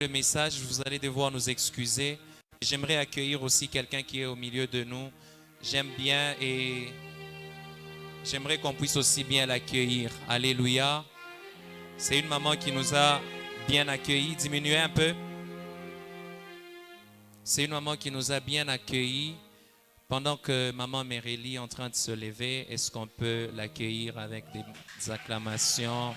le message, vous allez devoir nous excuser. J'aimerais accueillir aussi quelqu'un qui est au milieu de nous. J'aime bien et j'aimerais qu'on puisse aussi bien l'accueillir. Alléluia. C'est une maman qui nous a bien accueillis. Diminuez un peu. C'est une maman qui nous a bien accueillis. Pendant que maman Mérélie est en train de se lever, est-ce qu'on peut l'accueillir avec des acclamations?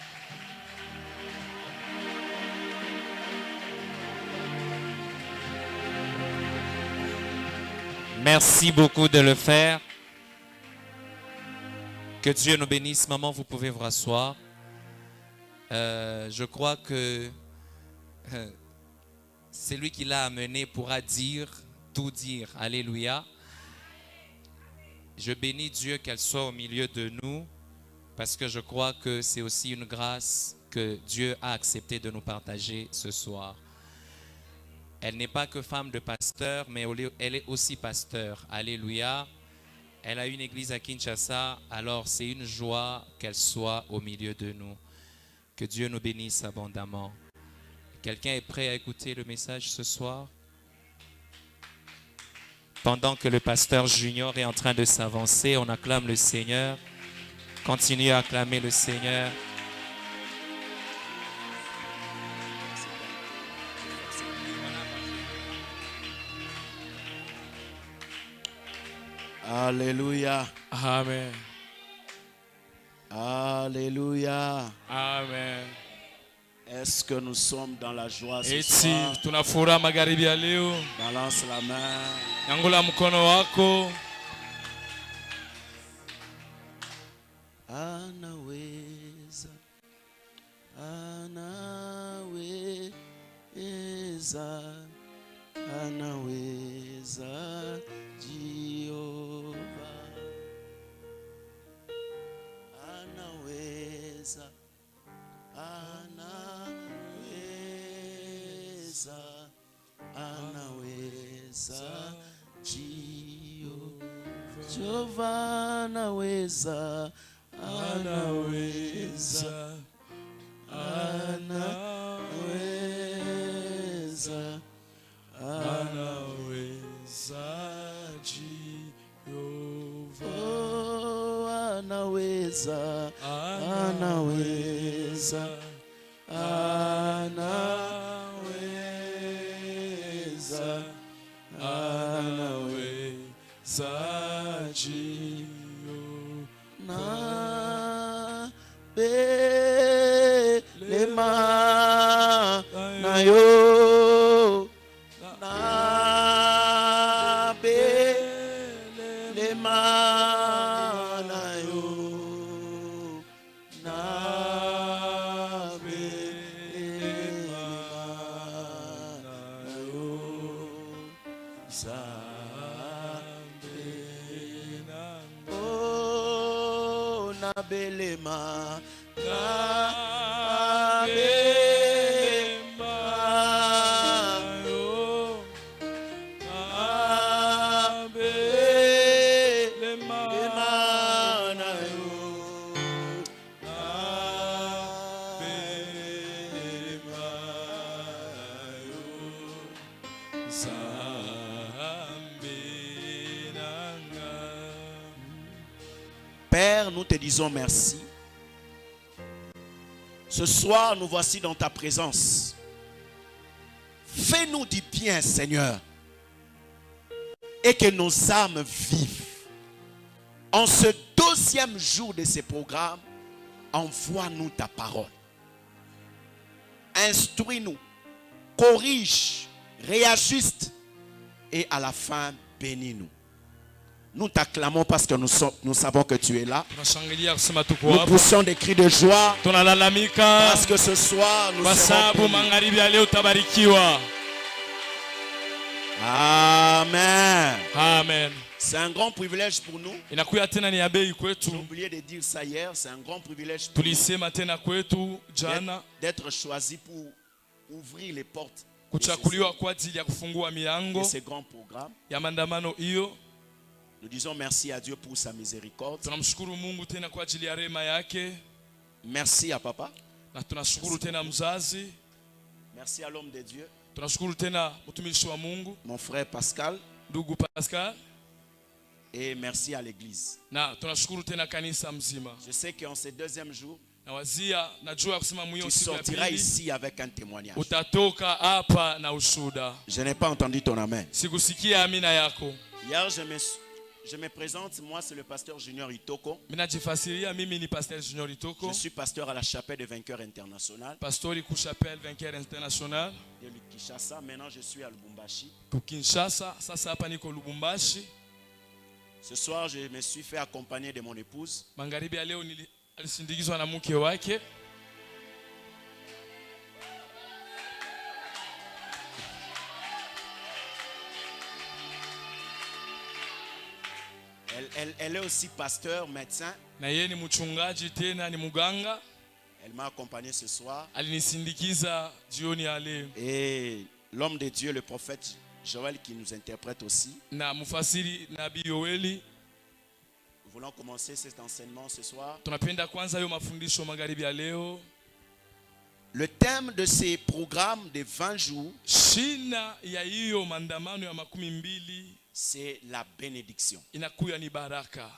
Merci beaucoup de le faire. Que Dieu nous bénisse. Maman, vous pouvez vous rasseoir. Je crois que celui qui l'a amené pourra dire, tout dire. Alléluia. Je bénis Dieu qu'elle soit au milieu de nous parce que je crois que c'est aussi une grâce que Dieu a accepté de nous partager ce soir. Elle n'est pas que femme de pasteur, mais elle est aussi pasteur. Alléluia. Elle a une église à Kinshasa, alors c'est une joie qu'elle soit au milieu de nous. Que Dieu nous bénisse abondamment. Quelqu'un est prêt à écouter le message ce soir? Pendant que le pasteur Junior est en train de s'avancer, on acclame le Seigneur. Continuez à acclamer le Seigneur. Alléluia. Amen. Alléluia. Amen. Est-ce que nous sommes dans la joie ce Eti soir? tunafuraha magharibi ya leo. Balance la main. Nyangula mkono wako. Anaweza. Anaweza. Anaweza. Jehova. Anaweza. Anaweza. Anaweza. Jehova anaweza. Anaweza. Anaweza. Anaweza Jehova. Oh, anaweza. Anaweza. Anaweza. Anaweza Jehova. Na belema na yo. Na belema na yo. Na belema na yo. Oh, na belema, na belema, na belema na yo, na belema yo. Père, nous te disons merci. Ce soir, nous voici dans ta présence. Fais-nous du bien, Seigneur, et que nos âmes vivent. En ce deuxième jour de ce programme, envoie-nous ta parole. Instruis-nous, corrige, réajuste et à la fin, bénis-nous. Nous t'acclamons parce que nous savons que tu es là. Nous poussons des cris de joie parce que ce soir nous serons bénis. Amen. Amen. C'est un grand privilège pour nous. Inakuya tena ni ya bei J'ai kwetu. oublié de dire ça hier. C'est un grand privilège pour nous Tulisema tena kwetu jana d'être choisi pour ouvrir les portes kuchakuliwa kwa ajili ya kufungua de milango ce grand programme. ya maandamano hiyo. Nous disons merci à Dieu pour sa miséricorde. Tunamshukuru Mungu tena kwa ajili ya rehema yake. Merci à papa. Na tunashukuru tena mzazi. Merci à l'homme de Dieu, Tunashukuru tena mtumishi wa Mungu, mon frère Pascal, ndugu Pascal, et merci à l'église. na tunashukuru tena kanisa mzima. Je sais qu'en ce deuxième jour, Na wazia najua kusema mwiyo tu siku ya sortiras pili ici avec un témoignage. utatoka hapa na ushuda. Je n'ai pas entendu ton amen. Sikusikia amina yako. Hier, je me présente, moi c'est le pasteur Junior Itoko. Minajifasiria mimi ni Pasteur Junior Itoko. Je suis pasteur à la chapelle des vainqueurs internationales Pastori ku chapelle Vainqueur International de Kinshasa. Maintenant, je suis à Lubumbashi. ku Kinshasa. Sasa hapa niko Lubumbashi. Ce soir, je me suis fait accompagner de mon épouse. Magharibi ya leo alisindikizwa na mke wake. Elle est aussi pasteur, médecin. Na yeye ni mchungaji tena ni muganga. Elle m'a accompagné ce soir. Alinisindikiza jioni ya leo. Et l'homme de Dieu, le prophète Joël, qui nous interprète aussi. Na mufasiri Nabii Yoeli. Nous voulons commencer cet enseignement ce soir. Tunapenda kwanza hiyo mafundisho magharibi ya leo. Le thème de ces programmes de 20 jours, Shina ya hiyo maandamano ya 12 c'est la bénédiction. inakuya ni baraka.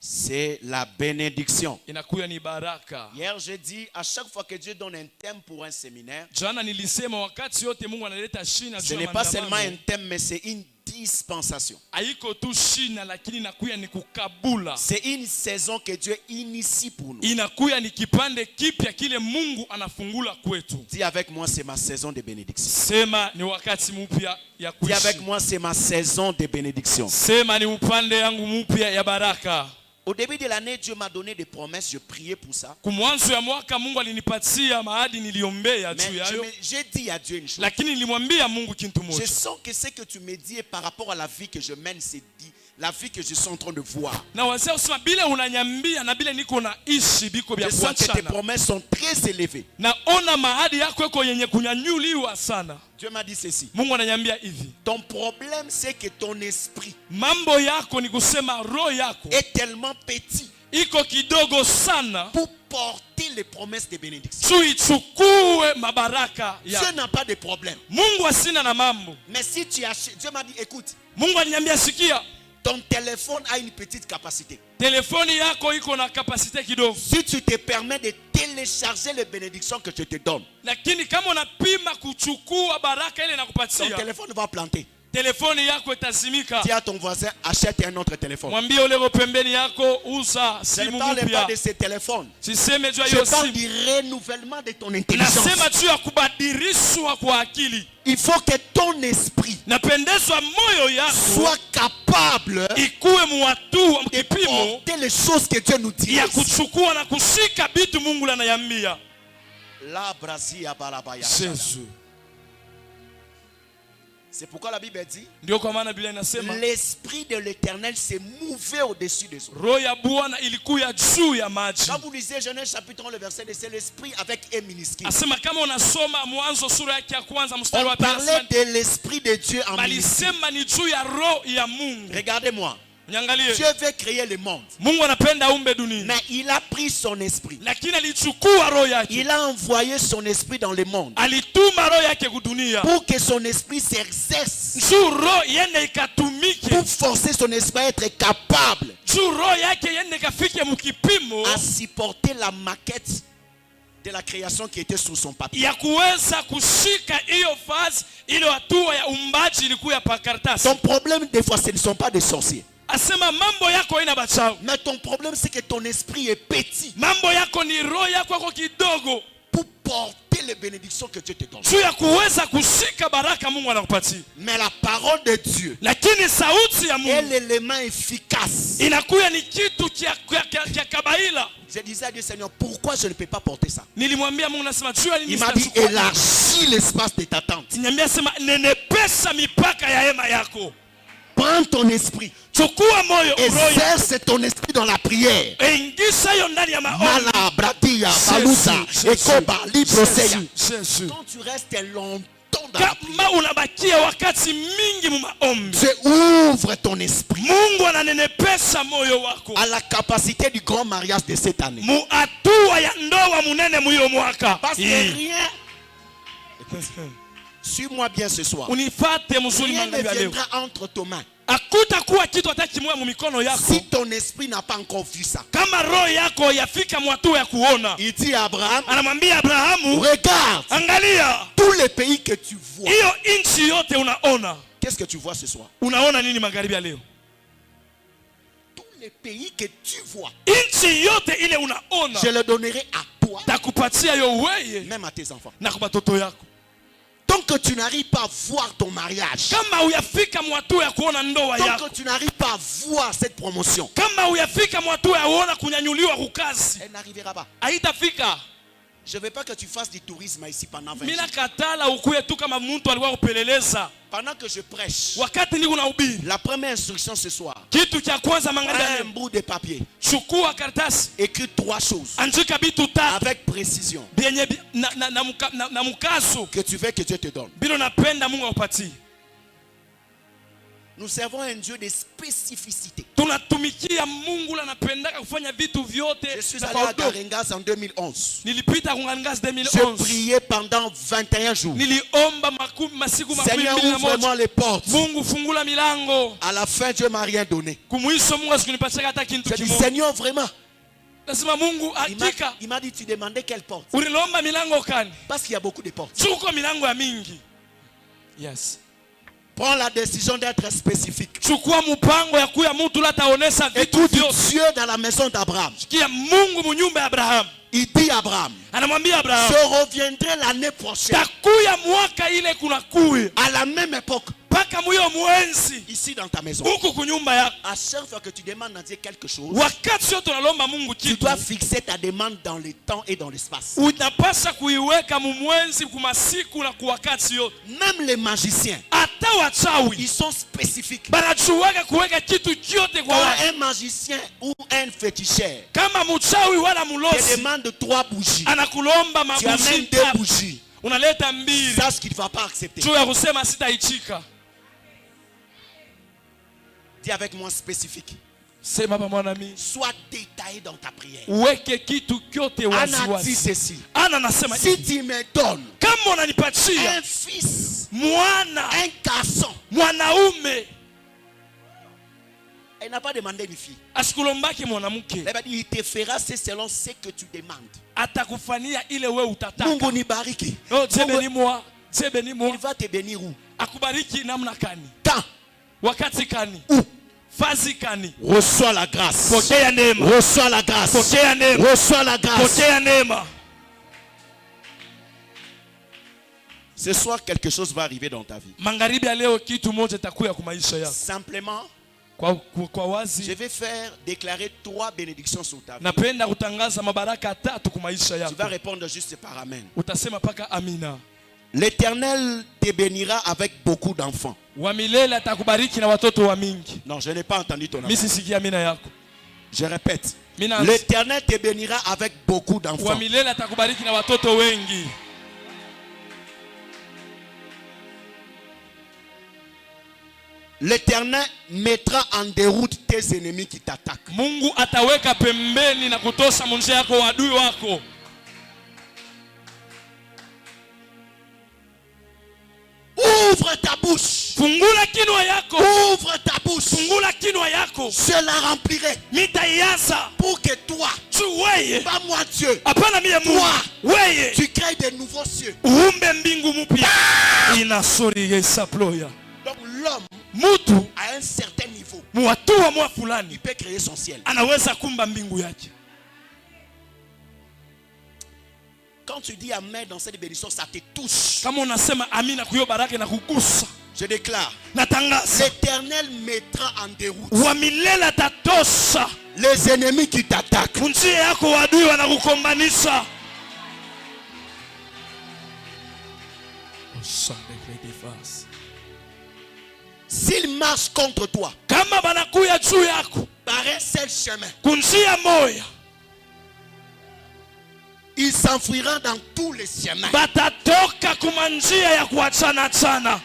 C'est la bénédiction. Inakuya ni baraka. Hier, j'ai dit, à chaque fois que Dieu donne un thème pour un séminaire, Jana nilisema wakati yote Mungu analeta shina ce juu ya n'est pas seulement un maandamano. thème, mais c'est une dispensation. Haiko tu shina lakini inakuya ni kukabula. C'est une saison que Dieu initie pour nous. Inakuya ni kipande kipya kile Mungu anafungula kwetu. Dis avec moi, c'est ma saison de bénédiction. Sema ni wakati mpya ya Dis avec kuishi. moi, c'est ma saison de bénédiction. Sema ni upande yangu mpya ya baraka. Au début de l'année, Dieu m'a donné des promesses, je priais pour ça. Kumwanzo ya mwaka Mungu alinipatia maadi niliombea Mais juu yayo. j'ai dit à Dieu une chose. Lakini nilimwambia Mungu kitu Je moja. sens que ce que tu me dis est par rapport à la vie que je mène, c'est dit, la vie que je suis en train de voir. Na wazee usema bile unanyambia na bile niko naishi biko Je vya sens que tes kuachana. promesses sont très élevées. Naona maadi yako yako yenye kunyanyuliwa sana. Dieu m'a dit ceci. Mungu ananyambia hivi. Ton problème, c'est que ton esprit Mambo yako ni kusema roho yako est tellement petit iko kidogo sana pour porter les promesses de bénédiction. tuichukue mabaraka ya. Dieu n'a pas de problème. Mungu asina na mambo. Mais si tu achètes, Dieu m'a dit, écoute, Mungu aliniambia sikia, ton téléphone a une petite capacité. telefoni yako iko na kapasite kidogo. Si tu te permets de télécharger les bénédictions que je te donne, Lakini kama unapima kuchukua baraka ile ton nakupatia, téléphone va planter. telefoni yako itazimika. Dis à ton voisin, achète un autre téléphone. Mwambie ule pembeni yako uza Je ne simu parle pas mpya. de ces téléphones. Siseme juu ya Je hiyo parle simu. du renouvellement de ton intelligence. Nasema juu ya kubadilishwa kwa akili. Il faut que ton esprit Napendezwa moyo yako soit capable ikuwe muwatu wa de kipimo porter les choses que Dieu nous dit. ya kuchukua na kushika vitu Mungu anayambia. La Brazia balabaya. Jésus. C'est pourquoi la Bible dit, Ndio kwa maana Biblia inasema l'esprit de l'Éternel s'est mouvé au-dessus des eaux. roho ya Bwana ilikuya juu ya maji. Quand vous lisez Genèse chapitre 1, le verset 2, c'est l'esprit avec un minuscule. Asema kama unasoma Mwanzo sura yake ya kwanza mstari On wa pili, parlait de l'esprit de Dieu en minuscule. balisema ni juu ya roho ya Mungu. Regardez-moi. Niangalie. Dieu veut créer le monde. Mungu anapenda aumbe dunia. Mais il a pris son esprit. Lakini alichukua roho yake. Il a envoyé son esprit dans le monde. Alituma roho yake kudunia. Pour que son esprit s'exerce. Juu roho yende ikatumike. Pour forcer son esprit à être capable. Juu roho yake yende kafike mukipimo. À supporter la maquette de la création qui était sous son papier. Ya kuweza kushika hiyo fazi ile hatua ya umbaji ilikuwa pa karatasi. Ton problème des fois ce ne sont pas des sorciers. Asema mambo yako haina bachao. Mais ton problème c'est que ton esprit est petit. Mambo yako ni roho yako yako kidogo. Pour porter les bénédictions que Dieu te donne. Juu ya kuweza kushika baraka Mungu anakupatia. Mais la parole de Dieu Lakini sauti ya est Mungu l'élément efficace. inakuya ni kitu kia kabaila. Je disais à Dieu, Seigneur, pourquoi je ne peux pas porter ça? Nilimwambia Mungu nasema juu ya nini Il m'a dit, sitachukua. élargis l'espace de ta tente. Niambia sema nenepesa mipaka ya hema yako. Prends ton esprit. Chukua moyo roho Exerce ton esprit dans la prière. ingisha hiyo ndani ya maombi. Mala, bradia, balusa, ekoba, libroseya. Jésus. Quand tu restes longtemps dans la prière, Kama unabakia wakati mingi mu maombi, Dieu ouvre ton esprit Mungu ananenepesa moyo wako. à la capacité du grand mariage de cette année. Mu hatua ya ndoa munene muyo mwaka. Parce que Suis-moi bien ce soir. Unifate mzuri Rien ne magharibi ya leo. viendra entre tes mains. Hakutakuwa kitu hata kimoja mu mikono yako. Si ton esprit n'a pas encore vu ça. Kama roho yako yafika mwatu ya kuona. Il dit à Abraham, Anamwambia Abrahamu, regarde, angalia tous les pays que tu vois. hiyo nchi yote unaona. Qu'est-ce que tu vois ce soir? Unaona nini magharibi ya leo? Tous les pays que tu vois, Nchi yote ile unaona. je le donnerai à toi, Takupatia yo wewe même à tes enfants. na kwa watoto yako. Tant que tu n'arrives pas à voir ton mariage, Kama uyafika mwatu ya kuona ndoa tant yako. que tu n'arrives pas à voir cette promotion, Kama uyafika mwatu ya kuona kunyanyuliwa kukazi. elle n'arrivera pas. Haitafika. Je ne veux pas que tu fasses du tourisme ici pendant 20 Mina jours. katala ukuye tu kama mtu alikuwa kupeleleza. Pendant que je prêche, Wakati niko na ubiri. la première instruction ce soir, Kitu cha kwanza magharibi ya un leo. bout de papier, Chukua karatasi. écris 3 choses Andika bitu tatu. avec précision Bienye na mukazo. que tu veux que Dieu te donne. Bilo napenda Mungu akupatie. Nous servons un Dieu de spécificité. Tunatumikia Mungu la napendaka kufanya vitu vyote. Je suis na allé kwa à udogo. Garengas en 2011. Nilipita kungangazi Je 2011. priais pendant 21 jours. Niliomba masiku Seigneur, ouvre-moi 21. les portes. Mungu fungula milango. À la fin, Dieu m'a rien donné. Kumwisho Mungu asikunipatia hata kitu J'ai dit, kimoja. Seigneur, vraiment. Nasema Mungu hakika. Il m'a dit, tu demandais quelle porte? Ulilomba milango kani? Parce qu'il y a beaucoup de portes. Chuko milango ya mingi. Yes. Prends la décision d'être spécifique. Chukua mpango ya kuya mtu la taonesha vitu Écoute vyote. Dieu dans la maison d'Abraham. Kia Mungu munyumba ya Abraham. Il dit à Abraham, Anamwambia Abraham, je reviendrai l'année prochaine takuya mwaka ile kuna kuya. à la même époque, Paka muyo mwenzi. ici dans ta maison. Huku kunyumba yako. À chaque fois que tu demandes à Dieu quelque chose, Wakati yote unalomba Mungu tu kitu. dois fixer ta demande dans le temps et dans l'espace. Unapasha kuiweka mumwenzi kumasiku na kuwakati yote. Même les magiciens, Hata wachawi ils sont spécifiques. banachuwaga kuweka kitu kyote kwa Quand watu. un magicien ou un féticheur Kama mchawi wala te mulosi demande 3 bougies, anakulomba tu amènes mabushi 2 tatu, bougies, unaleta mbili sache qu'il ne va pas accepter. juu ya kusema sitaichika. Dis avec moi spécifique. Sema pamoja na mimi. Sois détaillé dans ta prière. Uweke kitu kyote wazi Anna dit wazi. ceci. Ana nasema Si tu me donnes kama unanipatia un fils, mwana un garçon, mwanaume, elle n'a pas demandé une fille. asikulombaki mwanamke, Elle va dire, il te fera selon ce que tu demandes. atakufanyia ile wewe utataka. Mungu nibariki. No, jebe ni Mungu, mwa, jebe ni mwa. il va te bénir où? Akubariki namna kani? Quand? Wakati kani? Où? Fazi kani? Reçois la grâce. Pokea neema. Reçois la grâce. Pokea neema. Reçois la grâce. Pokea neema. Ce soir, quelque chose va arriver dans ta vie. Magharibi ya leo kitu moja takuya kwa maisha yako. Simplement, Kwa je wazi vais faire déclarer 3 bénédictions sur ta vie. napenda kutangaza mabaraka tatu kwa maisha Tu vas yako. répondre juste par Amen. Utasema paka amina. L'Éternel te bénira avec beaucoup d'enfants. Wa milele atakubariki na watoto wa mingi. Non, je n'ai pas entendu ton Mimi amen. sisikia amina yako. Je répète. Mina L'Éternel te bénira avec beaucoup wa d'enfants. milele atakubariki na watoto wengi. L'Éternel mettra en déroute tes ennemis qui t'attaquent. Mungu ataweka pembeni na kutosha munjia yako wadui wako. Ouvre ta bouche. Fungula kinwa yako. Ouvre ta bouche. Fungula kinwa yako. Je la remplirai Mitaianza. pour que toi, Tu weye. pas moi Dieu, Hapana mie Mungu. Weye. tu crées de nouveaux cieux. Uumbe mbingu mpya. Inasori yesaploya. Donc l'homme, Mutu à un certain niveau, muwatu wa mwa fulani il peut créer son ciel. anaweza kumba mbingu yake. Quand tu dis Amen dans cette bénédiction, ça te touche. Kama unasema amina kuyo baraka na kugusa. Je déclare, Natangaza. l'Éternel mettra en déroute Wa milele atatosha les ennemis qui t'attaquent. njia yako wadui wanakukombanisha. S'ils marchent contre toi Kama banakuya juu yako par un seul chemin, kunjia moya, ils s'enfuiront dans tous les chemins. batatoka kumanjia ya kuachana chana.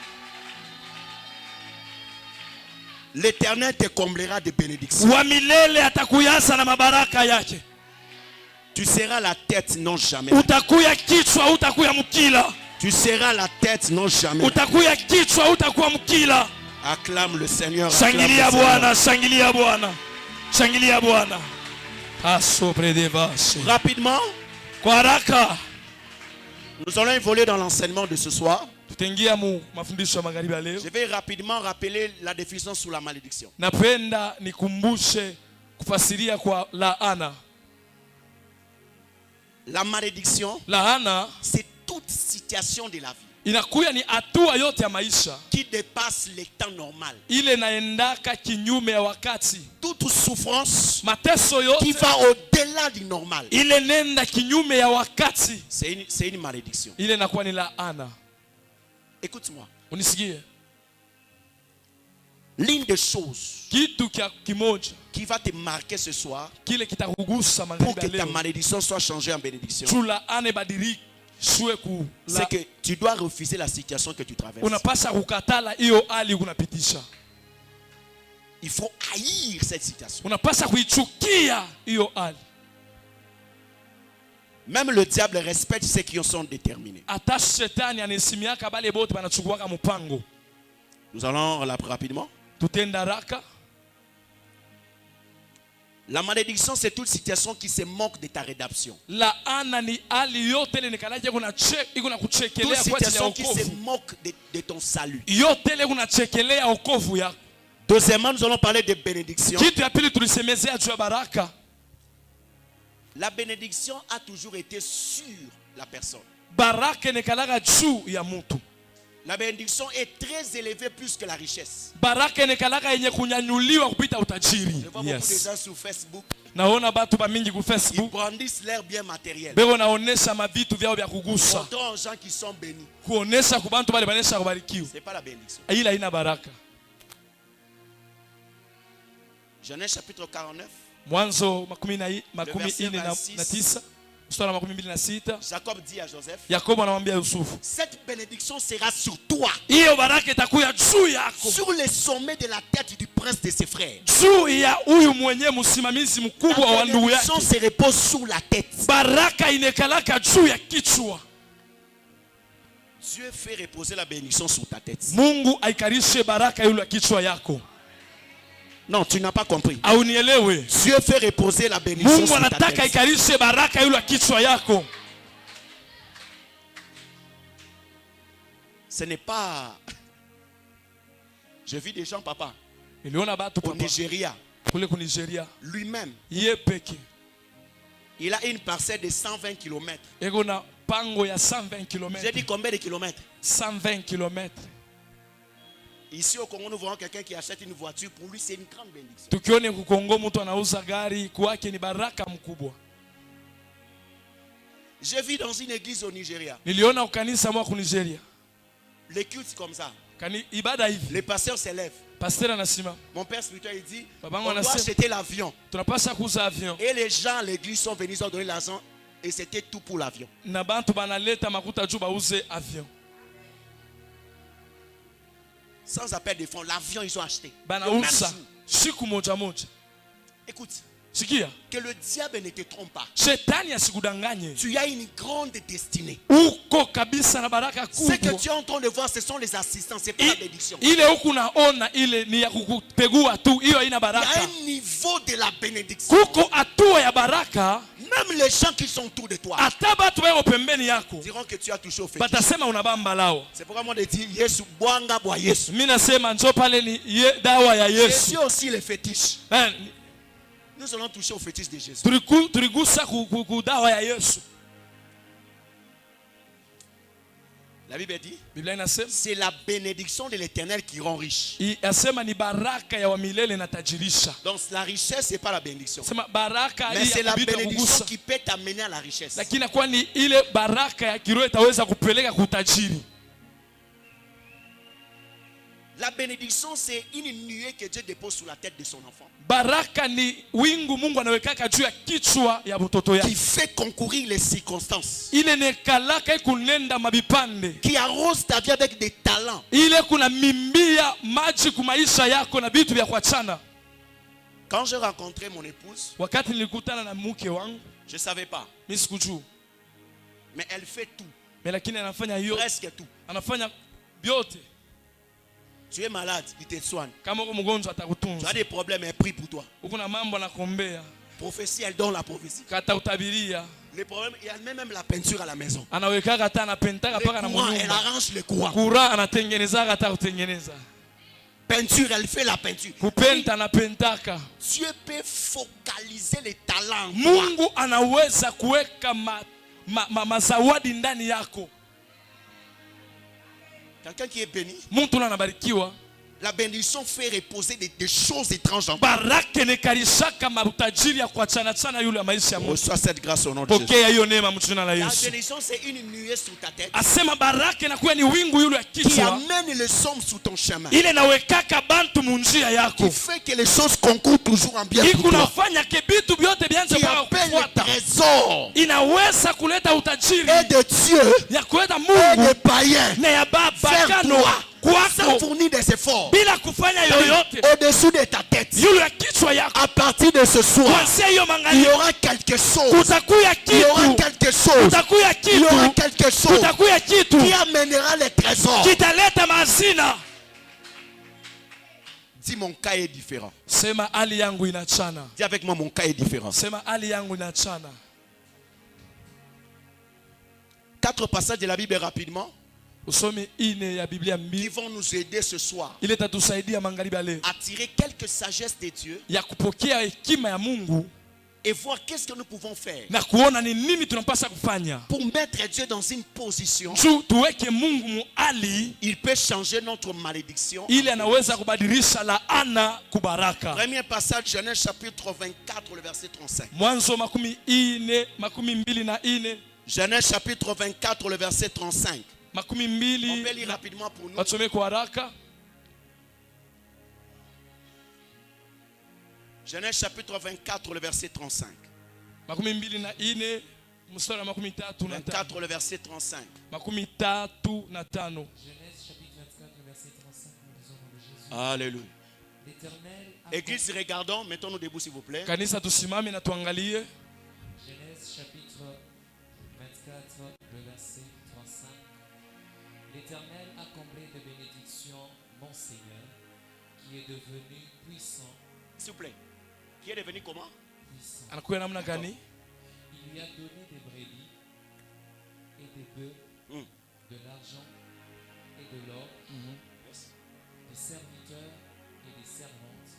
L'Éternel te comblera de bénédictions. Wa milele atakuyasa na mabaraka yake. Tu seras la tête, non jamais. Utakuya kichwa, utakuya mkila. Tu seras la tête, non jamais. utakuya kichwa, utakuwa mkila. Acclame le Seigneur. Shangilia Bwana, shangilia Bwana, shangilia Bwana. Asopre de vache. Rapidement, Kwa haraka nous allons évoluer dans l'enseignement de ce soir. tutaingia mu mafundisho ya magharibi ya leo. Je vais rapidement rappeler la définition sous la malédiction. Napenda nikumbushe kufasiria kwa laana. La malédiction, Laana c'est toute situation de la vie inakuya ni hatua yote ya maisha qui dépasse les temps normal. ile naendaka kinyume ya wakati. Toute souffrance Mateso qui yote va au-delà du normal. ile nenda kinyume ya wakati, C'est une malédiction. ile inakuwa ni laana. Écoute-moi. Unisikie, L'une des choses kitu kimoja qui va te marquer ce soir kile kitakugusa pour magharibi que ya ta leo, malédiction soit changée en bénédiction, tu laana ibadilike shwe ku la, c'est que tu dois refuser la situation que tu traverses. unapasha kukatala hiyo hali unapitisha. Il faut haïr cette situation. Unapasha kuichukia hiyo hali. Même le diable respecte ceux qui en sont déterminés. Hata shetani anaheshimiaka bale bote banachukuaka mpango. Nous allons rapidement. Tutenda raka. La malédiction, c'est toute situation qui se moque de ta rédemption. Laana ni hali yote ile nikalaje kuna Toute kuchekelea kwa ajili ya situation qui se wokovu. moque de ton salut. Yote ile kunachekelea wokovu yako. Deuxièmement, nous allons parler de bénédiction. Kitu ya pili tulisemezea juu ya baraka. La bénédiction a toujours été sur la personne. Baraka nekalaga juu ya mtu. La bénédiction est très élevée plus que la richesse. Baraka nekalaga yenye kunyanyuliwa kupita utajiri. Je vois beaucoup de gens sur Facebook. Naona batu ba mingi ku Ils Facebook. brandissent leur bien matériel. Bego naonesha mavitu vyao vya kugusa. Montrant aux gens qui sont bénis. Kuonesha ku bantu bale banesha kubarikiwa. Ce n'est pas la bénédiction. Ila ina baraka. Genèse chapitre 49. Mwanzo makumi ine na tisa. Mstari wa 26. Jacob dit à Joseph, Yakobo anamwambia Yusufu, cette bénédiction sera sur toi, hiyo baraka itakuya juu yako, sur le sommet de la tête du prince de ses frères. juu ya huyu mwenye msimamizi mkubwa wa La ndugu yake. bénédiction se repose sur la tête. Baraka inekalaka juu ya kichwa. Dieu fait reposer la bénédiction sur ta tête. Mungu aikarishe baraka yule ya kichwa yako. Non, tu n'as pas compris. Au nielewe. Dieu fait reposer la bénédiction Mungu sur ta anataka tête. ikarishe baraka yule ya kichwa yako. Ce n'est pas... Je vis des gens, papa, Niliona batu au papa Nigeria, kule ku Nigeria. lui-même, Ye peke. il a une parcelle de 120 km. Ego na pango ya 120 J'ai km. dit combien de kilomètres? 120 km. Ici au Congo, nous voyons quelqu'un qui achète une voiture. Pour lui, c'est une grande bénédiction. Tukione ku Kongo mtu anauza gari kwake ni baraka mkubwa. Je vis dans une église au Nigeria. Niliona ukanisa mwa ku Nigeria. Les cultes comme ça. Ibada hivi. Les pasteurs s'élèvent. Pasteur anasema, Mon père spirituel, il dit, Papa, on doit acheter l'avion. tunapasha kuuza avion. Et les gens à l'église sont venus, ils ont donné l'argent. Et c'était tout pour l'avion. Na bantu banaleta makuta juu bauze avion. Sans appel de fonds, l'avion, ils ont acheté. Le même Banauza jour. siku moja moja. Écoute, Sikia, que le diable ne te trompe pas. shetani asikudanganye. Tu as une grande destinée. Uko kabisa na baraka Ce que kubwa. tu es en train de voir, ce sont les assistants, c'est pas la bénédiction. Ile huku naona ile ni ya kukupegua tu, hiyo haina Il y a baraka. un niveau de la bénédiction. Kuko hatua ya baraka, Même les gens qui sont autour de toi hata batu wao pembeni yako diront que tu as touché au fétiche. batasema unabamba lao. C'est pourquoi moi je dis Yesu Bwanga Bwa Yesu. Mimi nasema njoo pale ni dawa ya Yesu. Jésus aussi les fétiches. Man, Nous allons toucher au fétiche de Jésus. tuligusa ku dawa ya Yesu. La Bible dit, Biblia inasema c'est la bénédiction de l'Éternel qui rend riche. yasema ni baraka ya wa milele na tajirisha. Donc la richesse, c'est pas la bénédiction. Sema baraka Mais c'est hii la ya kupita bénédiction kugusa. qui peut t'amener à la richesse. Lakini kwa ni ile baraka ya kiroho itaweza kupeleka kutajiri. La bénédiction, c'est une nuée que Dieu dépose sur la tête de son enfant. Baraka ni wingu Mungu anawekaka juu ya kichwa ya mtoto Qui yake. fait concourir les circonstances. Ile nekalaka kunenda mabipande. Qui arrose ta vie avec des talents. Ile kuna mimbia maji kumaisha yako na vitu vya kuachana. Quand j'ai rencontré mon épouse, Wakati nilikutana na mke wangu, je ne savais pas. mimi sikujua. Mais elle fait tout. lakini anafanya yote. Presque tout. Anafanya vyote. Tu es malade, il te soigne. Kama uko mgonjwa Tu atakutunza. as des problèmes, il prie pour toi. Uko na mambo anakuombea. Prophétie, elle donne la prophétie. Kata utabiria. Les problèmes, il y a même la peinture à la maison. Anaweka kata na pentaka Le paka na courant, elle munyumba. arrange le courant. Kura anatengeneza kata kutengeneza. Peinture, elle fait la peinture. Kupenta na pentaka. Dieu peut focaliser les talents. Mungu anaweza kuweka mazawadi ndani yako. Quelqu'un qui est béni, Mtu anabarikiwa. la bénédiction fait reposer des choses étranges en toi. Baraka nekarishaka marutajiri ya kuachana chana yule maisha ya Mungu. Reçois cette grâce au nom de Jésus. Pokea hiyo neema mjina la La Yesu. bénédiction, c'est une nuée sur ta tête Asema baraka inakuwa ni wingu yule ya qui kichwa. amène le somme sous ton chemin. Ile nawekaka bantu munjia yako. Qui fait que les choses concourent toujours en bien pour toi. Ikunafanya ke bitu vyote bianze Qui kwa appelle le kufuata. trésor Inaweza kuleta utajiri et de Dieu ya kuleta et Mungu des païens. na ya Faire babakano toi sans kwako fournir des efforts bila kufanya yoyote. au-dessous de ta tête. Yule ya kichwa yako. À partir de ce soir, Kuanzia hiyo il y mangali aura quelque chose. kutakuya Il y aura kitu. quelque chose. Kutakuya Il y aura kitu. quelque chose Kutakuya kitu. qui amènera les trésors. Kitaleta mazina. Dis, mon cas est différent. Sema hali yangu inachana. Dis avec moi, mon cas est différent. Sema hali yangu inachana. 4 passages de la Bible rapidement Usome ine ya Biblia qui mbili. vont nous aider ce soir Ile tatusaidia magharibi ya leo. à tirer quelques sagesses de Dieu Ya kupokea hekima ya Mungu et voir qu'est-ce que nous pouvons faire na kuona ni nini tunapaswa kufanya. pour mettre Dieu dans une position. Juu tuweke Mungu muhali Il peut changer notre malédiction. ili anaweza kubadilisha laana kubaraka. Premier passage, Genèse chapitre 24, le verset 35. Mwanzo makumi mbili na ine. Genèse chapitre 24, le verset 35. Makumi On peut mbili. lire rapidement pour nous. Watusome kwa haraka. Genèse chapitre 24, le verset 35. Makumi mbili na ine. Mstari wa makumi tatu na tano. 24, le verset 35. Makumi tatu na tano. Genèse chapitre 24, le verset 35, nous lisons dans le Jésus. Alléluia. L'Éternel a Église, regardons, mettons-nous debout s'il vous plaît. Kanisa tusimame na tuangalie. Genèse chapitre 24, le verset 35. L'Éternel a comblé de bénédictions mon Seigneur, qui est devenu puissant. S'il vous plaît. Qui est devenu comment? Puissant. Anakuya namna gani? Il lui a donné des brebis et des bœufs, de l'argent et de l'or, des serviteurs et des servantes,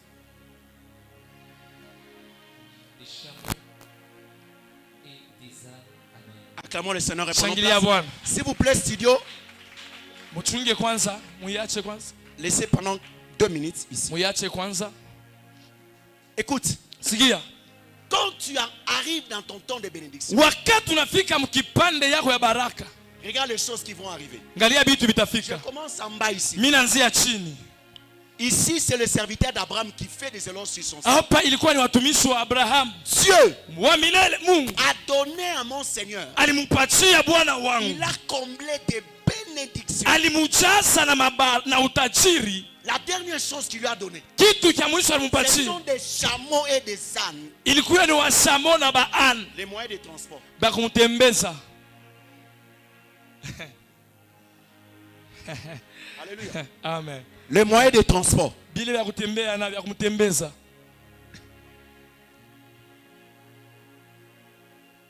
des chameaux et des ânes. Amen. Acclamons le Seigneur et prenons Shangilia place. Bwana. S'il vous plaît, studio, Muchunge kwanza, muiache kwanza. laissez pendant 2 minutes ici. Muiache kwanza. Écoute, Sikia. quand tu arrives dans ton temps de bénédiction, Wakati unafika mkipande yako ya baraka, regarde les choses qui vont arriver. angalia vitu Je vitafika. commence en bas ici. Mimi naanzia chini. Ici, c'est le serviteur d'Abraham qui fait des éloges sur son sein. Hapa ilikuwa ni watumishi wa Abraham. Dieu Wa milele Mungu a donné à mon Seigneur. alimpatia Bwana wangu. Il a comblé des bénédictions. Alimujaza na utajiri. La dernière chose qu'il lui a donnée, Kitu cha mwisho ce alimpatia sont des chameaux et des ânes. ilikuwa ni wasamo na baan Les moyens de transport. bakumtembeza. Alléluia. Amen. Les moyens de transport. Bile vya kutembea na vya kumtembeza.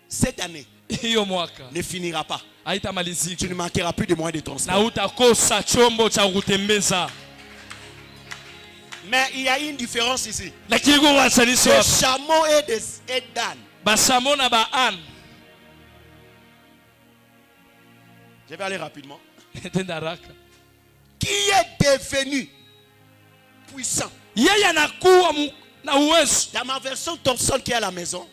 Cette année Hiyo mwaka ne finira pas. Tu haitamalizika ne manqueras plus de moyens de na transport. utakosa chombo cha kutembeza. Mais il y a une différence ici. Lakini kwa wasanisho Des hapa chameaux et d'ânes. basamo na baan. Je vais aller rapidement. Tenda haraka. Qui est devenu puissant. Yeye anakuwa na uwezo. Dans ma version Thompson qui est à la maison,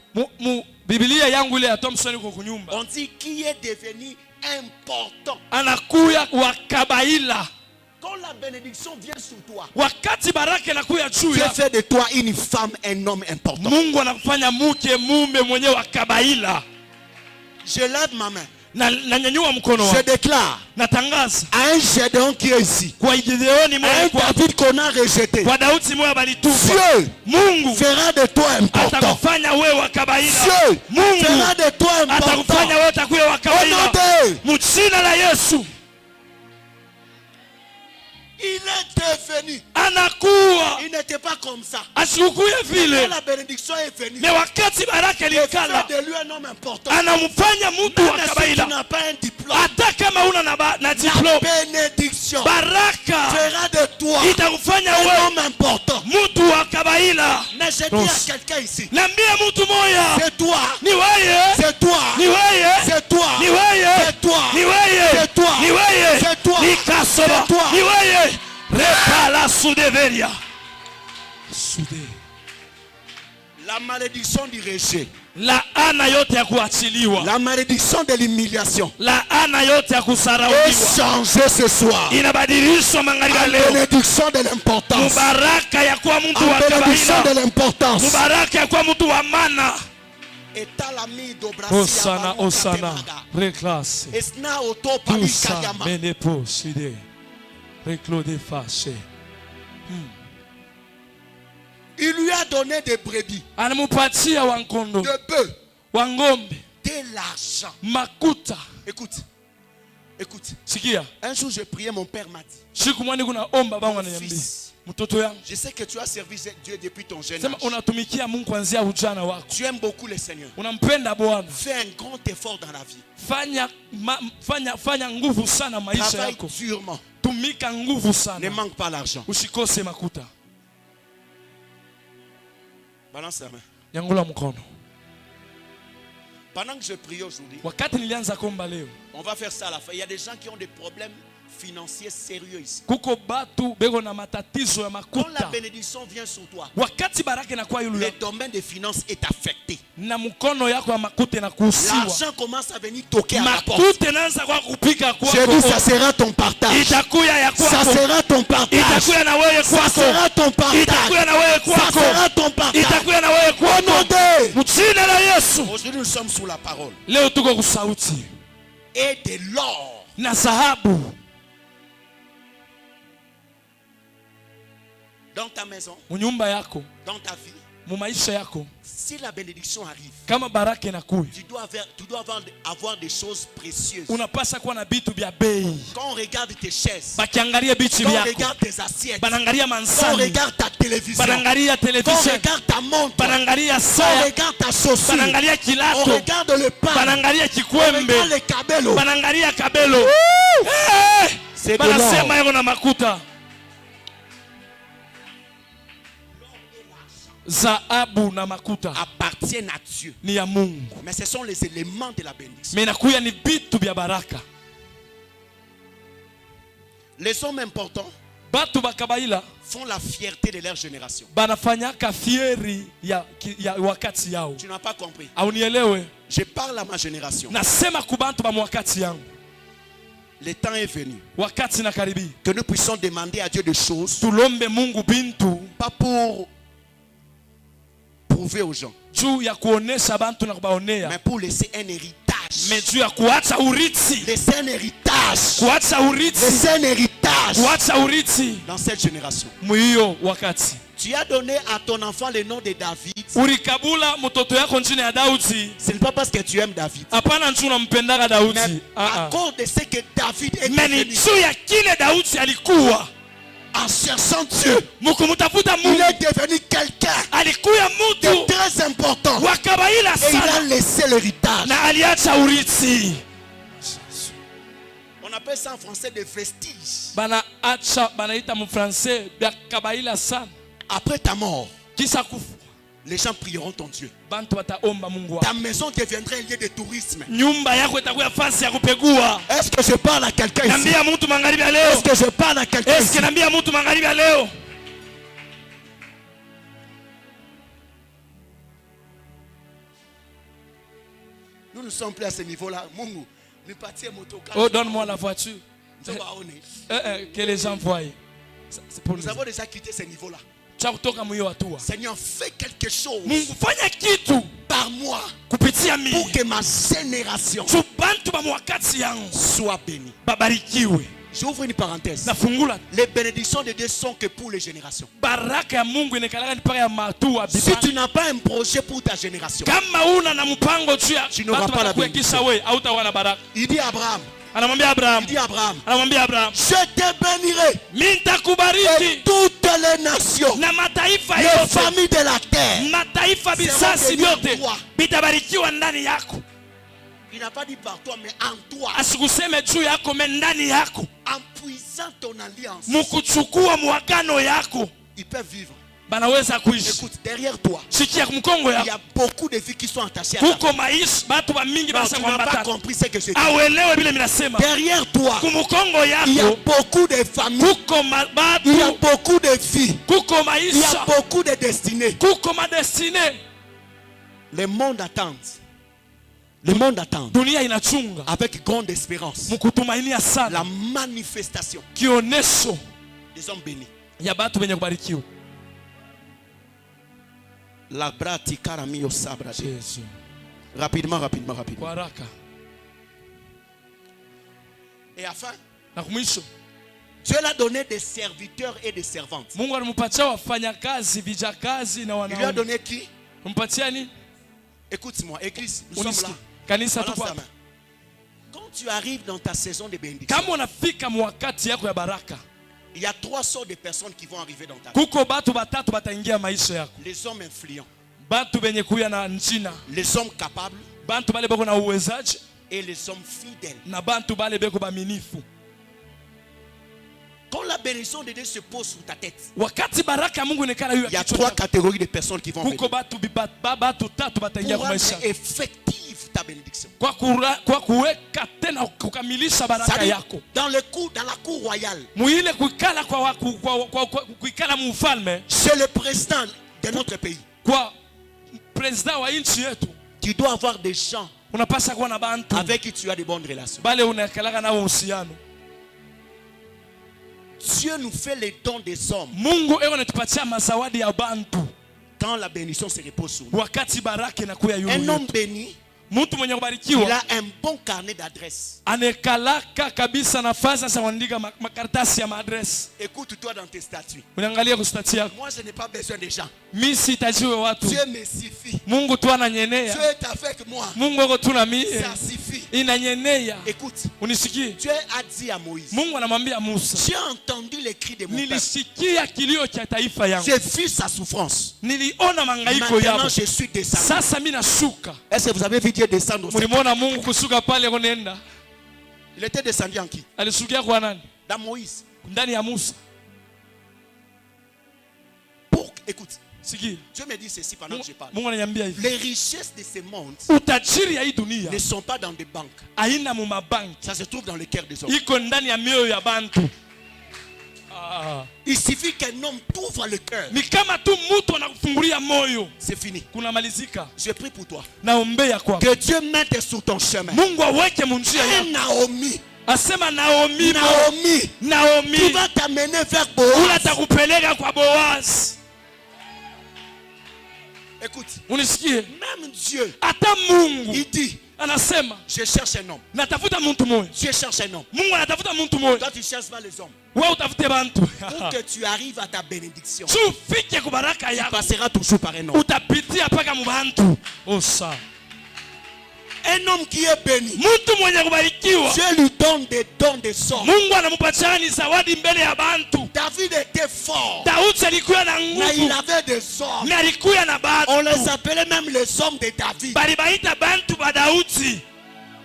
Biblia yangu ile ya Thompson iko kunyumba. on dit qui est devenu important. Anakuya wakabaila. Quand la bénédiction vient sur toi, Wakati baraka inakuya juu Dieu ya fait de toi une femme, un homme important. Mungu anakufanya mke mume mwenye wakabaila. Je lève ma main. Je déclare natangaza à un Gédéon qui est ici, kwa Gideoni à un mmoja kwa David qu'on a rejeté, kwa Daudi mmoja balitupa. Dieu Mungu fera de toi important. atakufanya wewe wa kawaida. Dieu Mungu fera de toi important. atakufanya wewe utakuwa wa Au nom kawaida. de Mjina la Yesu. il est devenu. Anakuwa Il n'était pas comme ça. asikukuye Quand vile. la bénédiction est venue, Me wakati baraka il fait ilikala de lui un homme important. anamfanya mtu wa Même si tu kawaida. n'as pas un diplôme, Hata kama una na la diploma, bénédiction baraka fera de toi itakufanya un wewe homme important. mtu wa kawaida. Mais je dis à quelqu'un ici, Niambie mtu moya, c'est toi, ni wewe, c'est toi, ni wewe, c'est toi, ni wewe, c'est toi, ni wewe, c'est toi, ni wewe, c'est toi, ni kasoba, c'est toi. ni wewe. Repala sudeveria. Sude. la malédiction du rejet, Laana yote ya kuachiliwa, la malédiction de l'humiliation laana yote ya est kusarauliwa changée ce soir inabadilishwa magharibi ya en leo. bénédiction de l'importance, Mubaraka ya kuwa mtu wa en bénédiction de kawaida, l'importance. mubaraka ya kuwa mtu wa maana. Osana, Osana, reclasse. Esna auto pali Tusa, kayama. menepo, side. Reclode fâché. Il lui a donné des brebis, Anamupatia wankondo, de bœufs, wangombe, de l'argent. makuta. Écoute, écoute. Sikia, Un jour je priais, mon père m'a dit, siku mwani kuna omba bangu ananiambia, fils, mtoto yangu, je sais que tu as servi Dieu depuis ton jeune sema âge. unatumikia Mungu kuanzia ujana wako. Tu aimes beaucoup le Seigneur. Unampenda Bwana. Fais un grand effort dans la vie. Fanya nguvu sana maisha Travaille yako. durement. Tumika nguvu Ne sana. manque pas l'argent. Usikose makuta. Balance la main. Nyangula mkono. Pendant que je prie aujourd'hui, Wakati nilianza kuomba leo, on va faire ça à la fin. Il y a des gens qui ont des problèmes financiers sérieux ici. kuko batu bego na matatizo ya Quand la makuta. bénédiction vient sur toi, Wakati baraka inakuwa yule le domaine des finances est affecté. na mkono yako ya makuta na kuhusiwa. L'argent commence à venir toquer à la porte. Makuta inaanza kwa kupika kwako. J'ai dit, ça sera ton partage. Itakuya ya Ça kwako. sera ton partage. Itakuya na wewe Ça kwako. sera ton partage. Itakuya na wewe Ça kwako. sera ton partage. Itakuya na wewe Au nom kwako. de... Mjina la Yesu. Aujourd'hui, nous sommes sous la parole. Leo tuko kusauti Et de l'or. na dhahabu Dans ta maison, munyumba yako, dans ta vie, mu maisha yako. si la bénédiction arrive, Kama baraka inakuya, tu dois avoir des choses précieuses. unapasa kuwa na bitu vya bei. Quand on regarde tes chaises, Bakiangalia bitu quand on vyako, regarde tes assiettes, banangalia quand on mansani, regarde ta télévision, banangalia quand on television, regarde ta montre, banangalia quand on saa, regarde ta chaussure, banangalia on kilato, regarde le pain, banangalia on kikwembe, regarde les cabelos. banangalia kabelo. C'est de Banasema l'or. yako na makuta. Dhahabu na makuta Appartiennent à Dieu. ni ya Mungu. Mais ce sont les éléments de la bénédiction. Me nakuya ni bitu vya baraka. Les hommes importants Batu bakabaila font la fierté de leur génération. banafanyaka fieri ya wakati yao. Tu n'as pas compris. Au nielewe, Je parle à ma génération. nasema kubantu ba wakati yangu. Le temps est venu Wakati na karibi. que nous puissions demander à Dieu des choses, Tulombe Mungu bintu pas pour prouver aux gens, juu ya kuonesha bantu na kubaonea, mais pour laisser un héritage. me juu ya kuacha urithi. Laisser un héritage. Kuacha urithi. Laisser un héritage Kuacha urithi. dans cette génération. Mwiyo wakati. Tu as donné à ton enfant le nom de David. Ulikabula mtoto yako njina ya Daudi. Ce n'est pas parce que tu aimes David, Hapana njuu unampendaka Daudi. mais à cause de ce que David est Me ni devenu. juu ya kile Daudi alikuwa. En cherchant Dieu, Mkumutafuta il Mungu. est devenu quelqu'un Alikuya de mtu très important. wa kawaida Et il a sana laissé l'héritage. na aliacha urithi. On appelle ça en français des vestiges. Banaita mfrancais vya kawaida sana. Après ta mort, Kisa kufu, les gens prieront ton Dieu. bantu wataomba Mungu wao. Ta maison deviendra un lieu de tourisme. Nyumba yako itakuwa fasi ya kupegua. Est-ce que je parle à quelqu'un ici? Nambia mtu magharibi ya leo. Est-ce que je parle à quelqu'un ici? Eske nambia mtu magharibi ya leo. Nous ne sommes plus à ce niveau-là. Mungu, nous partions motocar. Oh, donne-moi la voiture. Que les gens voient. C'est pour Nous nous. avons déjà quitté ce niveau-là. Cha kutoka mwiyo hatua. Seigneur, fais quelque chose Mungu fanya kitu par moi kupitia pour mimi. que ma génération Tu bantu ba mwakati yangu soient bénis. babarikiwe. J'ouvre une parenthèse. Nafungula Les bénédictions de Dieu sont que pour les générations. baraka ya Mungu inakalaka ni paka ya matua Si tu n'as pas un projet pour ta génération, kama una na mpango juu ya tu n'auras pas la bénédiction. wewe hautakuwa na baraka. Il dit à Abraham, Anamwambia Abraham, je te bénirai mimi et nitakubariki toutes les nations, na mataifa les yote, familles de la terre. mataifa bisasi bénis en vyote toi. vitabarikiwa ndani yako. Il n'a pas dit par toi, mais en toi. Asikuseme juu yako, me ndani yako, En puisant ton alliance, mukuchukua mwagano yako ils peuvent vivre. banaweza kuishi. Écoute, derrière toi, Sikia mkongo il y yako a beaucoup de vies qui sont attachées à ta vie. kuko maisha batu ba mingi Non, basa tu n'as pas kwambata compris ce que je dis. awelewe vile minasema. Derrière toi, Kumukongo il y a yako beaucoup de familles, kuko il y a batu, beaucoup de filles, kuko il y a maisha, beaucoup de destinées. kuko madestine. Le monde attend. Le monde attend Dunia inachunga avec grande espérance mkutumainia sana la manifestation kionesho des hommes bénis. ya batu benye kubarikiwa. La brati karamio sabra. Rapidement. Kwa haraka Et enfin, na kumwisho, Dieu l'a donné des serviteurs et des servantes. Mungu alimpatia wafanyakazi, vijakazi na Il lui a wanaume. donné qui? Mpatia ni Écoute-moi, église, nous Unisikie. sommes là. Kanisa Balance tuko ta hapa. main. Quand tu arrives dans ta saison de bénédiction, Kama unafika mwakati yako ya baraka, il y a 3 sortes de personnes qui vont arriver dans ta vie. kuko batu batatu bataingia maisha yako. Les hommes influents, Batu benye kuya na njina, les hommes capables bantu bale beko na uwezaji, et les hommes fidèles. na bantu bale beko baminifu. Quand la bénédiction de Dieu se pose sur ta tête, Wakati baraka ya Mungu inekala juu il y a ya kichwa 3 chako, catégories de personnes qui vont venir. kuko batu batu tatu bataingia Pour kwa maisha rendre effective ta bénédiction. kwa kuweka tena kukamilisha baraka C'est-à-dire, yako dans la cour royale, muile kuikala kuikala mufalme chez le président de notre pays, kwa president wa nchi yetu, tu dois avoir des gens unapaswa kuwa na bantu avec qui tu as de bonnes relations. bale unakalaka nao uhusiano. Dieu nous fait les dons des hommes Mungu eko anatupatia mazawadi ya bantu quand la bénédiction se repose sur nous. wakati baraka inakuya yulu Un homme yetu. béni, Mtu mwenye il kubarikiwa a un bon carnet d'adresses. anekalaka kabisa nafasi sasa kuandika makaratasi ya maadresi. Écoute-toi dans tes statuts. Unaangalia kustati yako. Moi, je n'ai pas besoin des gens. Mimi sitajiwe watu. Dieu me suffit. Mungu tu Dieu ananyenea. est avec moi. Mungu eko tu na mie. Ça suffit. Inanyenea. Écoute, Unisikie? Dieu a dit à Moïse, Mungu anamwambia Musa, j'ai entendu les cris de mon peuple. nilisikia kilio cha taifa yangu. J'ai vu sa souffrance. Niliona mangaiko Maintenant, yao. je suis descendu. Sasa mimi nashuka. Est-ce que vous avez vu Dieu descendre au ciel? Mulimwona Mungu kushuka pale kunaenda. Il était descendu en qui? Alishukia kwa nani? Dans Moïse. Ndani ya Musa. Écoute, Sikia. Dieu me dit ceci pendant que je parle. Mungu ananiambia hivi. Les richesses de ce monde Utajiri ya hii dunia ne sont pas dans des banques. haina mu mabanki. Ça se trouve dans le cœur des hommes. Iko ndani ya mioyo ya bantu. Ah. Il suffit qu'un homme t'ouvre le cœur. Ni kama tu mtu anakufungulia moyo. C'est fini. Kunamalizika. Je prie pour toi. Naombea kwako. Que Dieu mette sur ton chemin Mungu aweke munjia un yako. Naomi. Asema Naomi. Naomi. Naomi. Qui va t'amener vers Ula Boaz. takupeleka kwa Boaz. Écoute, Unisikie? même Dieu, Hata Mungu il dit, anasema je cherche un homme. natafuta mtu moyo. Dieu cherche un homme. Mungu anatafuta mtu moyo. Toi, tu cherches pas les hommes. Wewe utafute bantu. Pour que tu arrives à ta bénédiction, Tu ufike kwa baraka tu yako. passeras toujours par un homme. Utapitia paka mubantu. Osa. Un homme qui est béni, Mtu mwenye kubarikiwa. Dieu lui donne des dons de sorts. Mungu anampatia ni zawadi mbele ya bantu. David était fort, Daudi alikuwa na mais il nguvu. avait des hommes. Na alikuwa na On les bantu. appelait même les hommes de David. Bali baita bantu ba Daudi.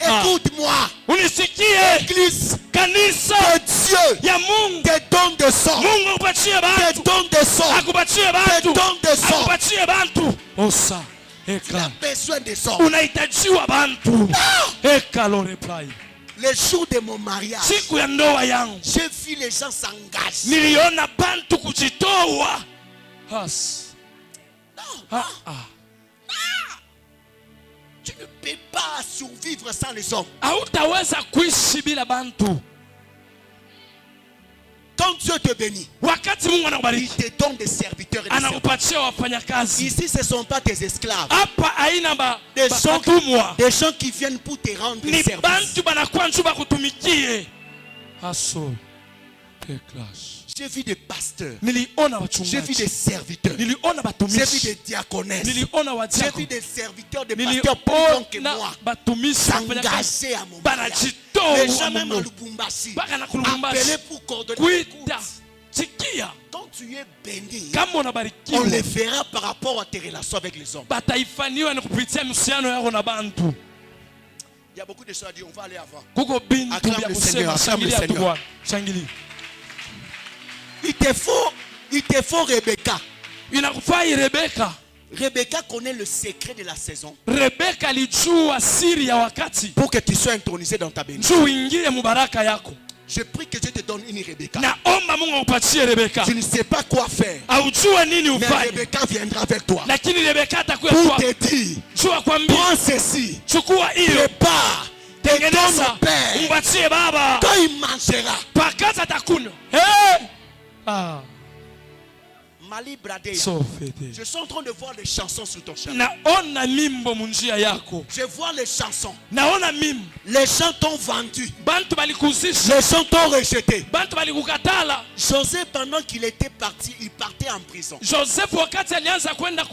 Écoute-moi, Unisikie? Église Kanisa de Dieu, ya Mungu. des dons de sorts, Mungu akupatie des bantu. dons de sorts, Akupatie bantu. des dons de sorts. Akupatie bantu. Osa. Tu as Eka. besoin de sorts. Unahitajiwa bantu. Eka lo reply. Le jour de mon mariage, Siku ya ndoa yangu j'ai vu les gens s'engager. niliona bantu kujitoa. Has. Ah, ah. Tu ne peux pas survivre sans les hommes. Hautaweza kuishi bila bantu. Quand Dieu te bénit, wakati Mungu il anakubariki te donne des serviteurs et des servantes. anakupatia wafanyakazi. Ici, ce ne sont pas tes esclaves. Hapa haina Des gens qui viennent pour te rendre ni service. bantu banakuwa nju bakutumikie. Aso clash. J'ai vu des pasteurs. Niliona J'ai vu des wachungaji. serviteurs. Niliona J'ai vu batumishi. des diaconesses. Niliona J'ai wadiako. vu des serviteurs, des pasteurs plus grands que Niliona moi. batumishi wafanyakazi S'engager à mon mariage. banajitoa Les gens même à mno. Lubumbashi. Baka na kulumbashi. Appelés pour coordonner. Kuita sikia Quand tu es béni, kama on unabarikiwa les verra par rapport à tes relations avec les hommes. bataifaniwa ni kupitia mahusiano yako na bantu. Il y a beaucoup de choses à dire. On va aller avant. Kuko bintu Acclame vya le kusema. Seigneur, acclame le Shangilia tu Seigneur. Bwana. Shangilia. Il te faut Rebecca. Inakufai Rebeka. Rebecca connaît le secret de la saison Rebeka alijua siri ya wakati. pour que tu sois intronisé dans ta bénédiction. Njoo uingie mubaraka yako. Je prie que Dieu te donne une Rebecca. Naomba Mungu akupatie Rebeka. Tu ne sais pas quoi faire, Aujue nini mais ufanye. Rebecca viendra avec toi Lakini Rebeka atakuwa pour kwa. te dire, Njoo kwambia prends ceci, chukua hiyo. prépare, et donne Tengeneza. au Père. Umpatie baba. Quand il mangera, Pakata atakunywa. Hey! Ah. Mali Bradé, So fete. je suis en train de voir les chansons sur ton chemin. Naona mimbo munjia yako. Je vois les chansons. Naona mimbo. Les gens t'ont vendu. Bantu balikuzisha. Les gens t'ont rejeté. Bantu balikukatala. Joseph, pendant qu'il était parti, il partait en prison. Joseph wakati alianza kwenda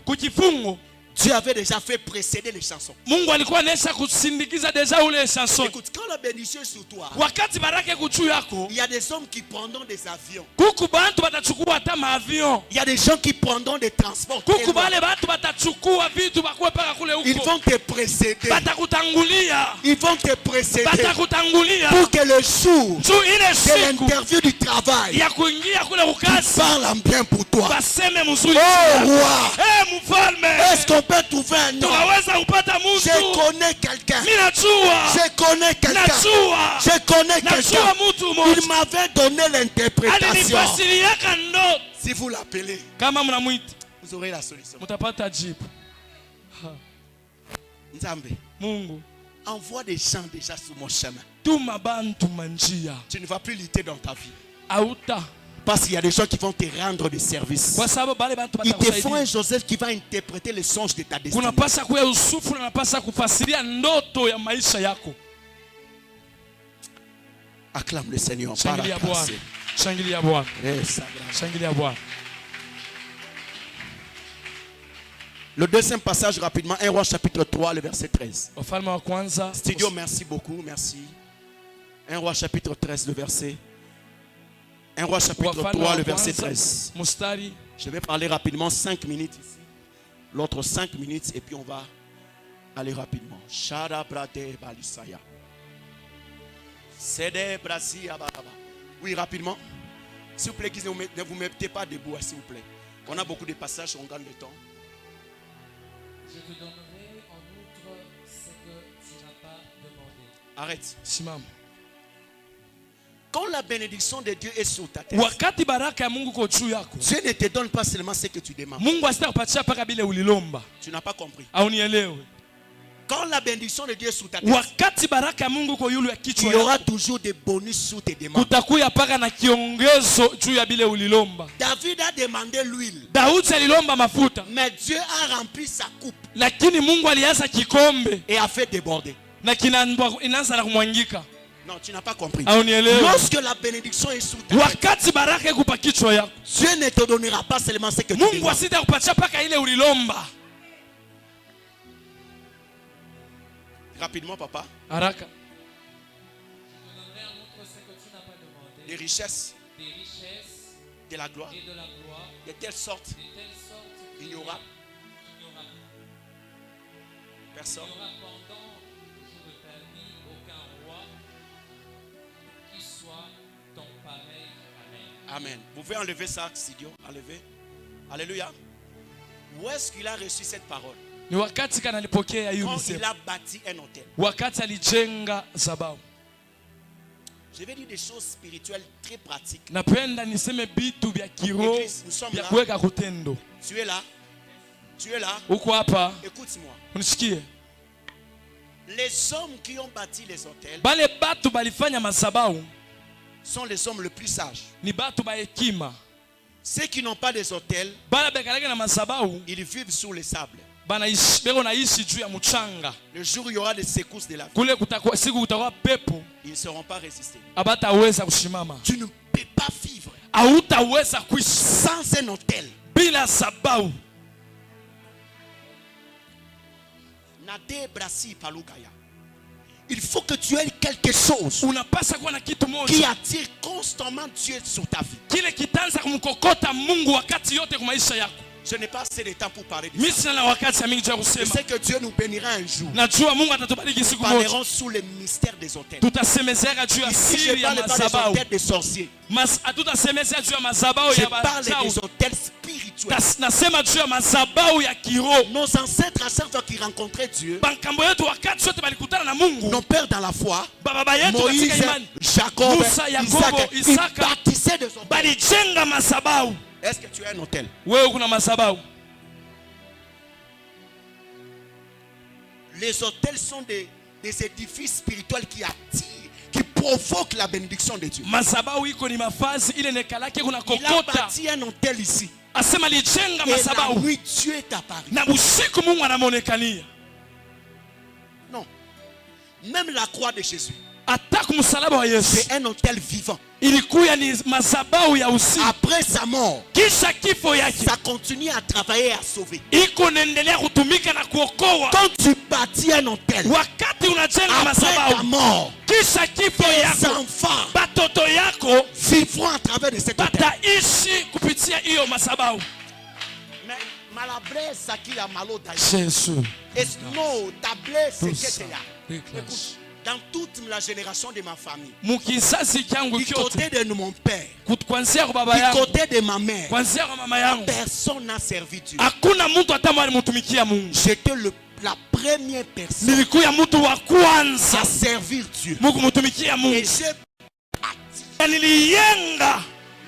kukifungo. Dieu avait déjà fait précéder les chansons. Mungu alikuwa anaisha kusindikiza deja ule chanson. Écoute, quand la bénédiction est sur toi, Wakati baraka kuchu yako, il y a des hommes qui prendront des avions. kuku bantu batachukua hata maavion. Il y a des gens qui prendront des transports. Kuku bale bantu batachukua vitu bakue paka kule Ils huko. vont te précéder. Batakutangulia. Ils vont te précéder Batakutangulia. pour que le jour Juu ile de siku l'interview du travail ya kuingia kule ukazi parle en bien pour toi. baseme mzuri. Oh roi, Mfalme. est-ce qu'on peut trouver un homme? Tunaweza kupata Je mtu. connais quelqu'un. Mimi najua. Je connais quelqu'un. Najua. Je connais Najua quelqu'un. mtu mmoja. Il m'avait donné l'interprétation. Alinifasiriaka ndoto. Si vous l'appelez, Kama mnamwita vous aurez la solution. mtapata jibu. Nzambe, Mungu envoie des gens déjà sur mon chemin. tuma bantu manjia. Tu ne vas plus lutter dans ta vie. Auta. Parce qu'il y a des gens qui vont te rendre des services. Kwa sababu bale bantu Ils te font un batakusaidia. Joseph qui va interpréter les songes de ta destinée. Kuna pasa kuya Yusufu na napasa kufasiria ndoto ya maisha yako. Acclame le Seigneur. Par la Shangilia grâce. Bwana. Shangilia Bwana. Eh, sa grâce. Shangilia Bwana. Le deuxième passage rapidement, 1 Roi chapitre 3, le verset 13. Wafalme wa kwanza. Studio, merci beaucoup, merci. 1 Roi chapitre 13, le verset. 1 Roi chapitre Wafalme 3, wa le verset kwanza, 13. Mustari. Je vais parler rapidement 5 minutes ici. L'autre 5 minutes et puis on va aller rapidement. Shara brate balisaya. Sede brasia baraba. Oui, rapidement. S'il vous plaît, ne vous mettez pas debout, s'il vous plaît. On a beaucoup de passages, on gagne le temps. Je te donnerai en outre ce que tu n'as pas demandé. Arrête. Simama. Quand la bénédiction de Dieu est sur ta tête, Wakati baraka ya Mungu ko juu yako. Dieu ne te donne pas seulement ce que tu demandes. Mungu asitakupatia paka bile ulilomba. Tu n'as pas compris. Haunielewi. Quand la bénédiction de Dieu est sur ta tête, Wakati baraka ya Mungu ko yulu ya il kichwa y aura yako. toujours des bonus sur tes demandes. Kutakuya paka na kiongezo juu ya bile ulilomba. David a demandé l'huile, Daudi alilomba mafuta. mais Dieu a rempli sa coupe Lakini Mungu alianza kikombe et a fait déborder. na inaanza na kumwangika. Non, tu n'as pas compris. Haunielewi. Lorsque la bénédiction est sur ta tête, Wakati baraka ikupa kichwa yako. Dieu ne te donnera pas seulement ce que tu Mungu demandes. asitakupatia paka ile ulilomba. Rapidement, papa. Haraka. Je te donnerai en outre ce que tu n'as pas demandé. Des richesses, Des richesses de la gloire, et de la gloire, de telle sorte de telle sorte qu'il qu'il n'y aura n'y aura personne pendant le jour de ta vie aucun roi qui soit ton pareil. Amen. Amen. Vous pouvez enlever ça, Sidio. Enlever. Alléluia. Où est-ce qu'il a reçu cette parole? Ni wakati kana alipokea hiyo Quand il misemo. a bâti un hôtel. Wakati alijenga zabau. Je vais dire des choses spirituelles très pratiques. Napenda niseme bitu vya kiroho Église, nous sommes vya là. kuweka kutendo. Tu es là. Tu es là. Uko hapa, Écoute-moi. unisikie. Les hommes qui ont bâti les hôtels, Bale batu balifanya mazabau, sont les hommes les plus sages. ni batu ba hekima. Ceux qui n'ont pas des autels, Bala bekalaki na mazabau ils vivent sur les sables. beko naishi juu ya mchanga. Le jour où il y aura des secousses de la vie, Kule kutakuwa siku kutakuwa pepo, ils ne sauront pas résister. abataweza kusimama. Tu ne peux pas vivre Hautaweza kuishi sans un autel. bila sabau. Nade brasi palukaya. Il faut que tu aies quelque chose Unapasa kuwa na kitu qui moja attire constamment Dieu sur ta vie. kile kitanza kumkokota Mungu wakati yote kwa maisha yako. Je n'ai pas assez de temps pour parler de Mimi ça. sina na wakati ya mingi ya Je kusema. sais que Dieu nous bénira un jour. Najua Mungu atatubariki Nous siku moja. parlerons sous le mystère des autels. Tutasemezea juu ya Ici, je siri ya parle pas des mazabau. autels des sorciers. Hatutasemezea juu ya mazabau Je ya parle wachawi. des autels spirituels. Nasema juu ya mazabau ya kiroho. Nos ancêtres, à chaque fois qu'ils rencontraient Dieu, Bankambo yetu wakati wote balikutana na Mungu. nos pères dans la foi, Baba yetu Moïse, katika imani. Jacob, Musa, Yakobo, Isaac, ils Isaka. bâtissaient des autels. Balijenga mazabau. Est-ce que tu as un autel? Wewe kuna mazabau. Les autels sont des édifices spirituels qui attirent, qui provoquent la bénédiction de Dieu. Mazabau iko ni mafazi ile nekalake kuna Il a kokota. bâti un autel ici. Asema lijenga Et la mazabau. nuit, Dieu est apparu. Na usiku Mungu anamonekania. Non. Même la croix de Jésus, Hata kumsalaba wa Yesu c'est un autel vivant. ilikuwa ni mazabau ya usiku. Après sa mort, Kisha kifo yake ça continue à travailler et à sauver. iko naendelea kutumika na kuokoa. Quand tu bâtis un autel, Wakati unajenga après ta mazabau, mort, kisha kifo tes yako, enfants batoto yako vivront à travers de cet autel. bataishi kupitia hiyo mazabau. Mais malabre saki ya malo d'ailleurs. Jésus. No, ta blesse Tout c'est ça. que écoute, dans toute la génération de ma famille, Mukizazi kyangu du côté kyote, de mon père, kuanzia kwa baba du yangu, côté de ma mère, kuanzia kwa mama yangu, personne n'a servi Dieu. hakuna mtu hata mmoja alimtumikia Mungu. J'étais la première personne Nilikuwa mtu wa kwanza à servir Dieu. Mungu kumtumikia Et Mungu. j'ai Na niliyenga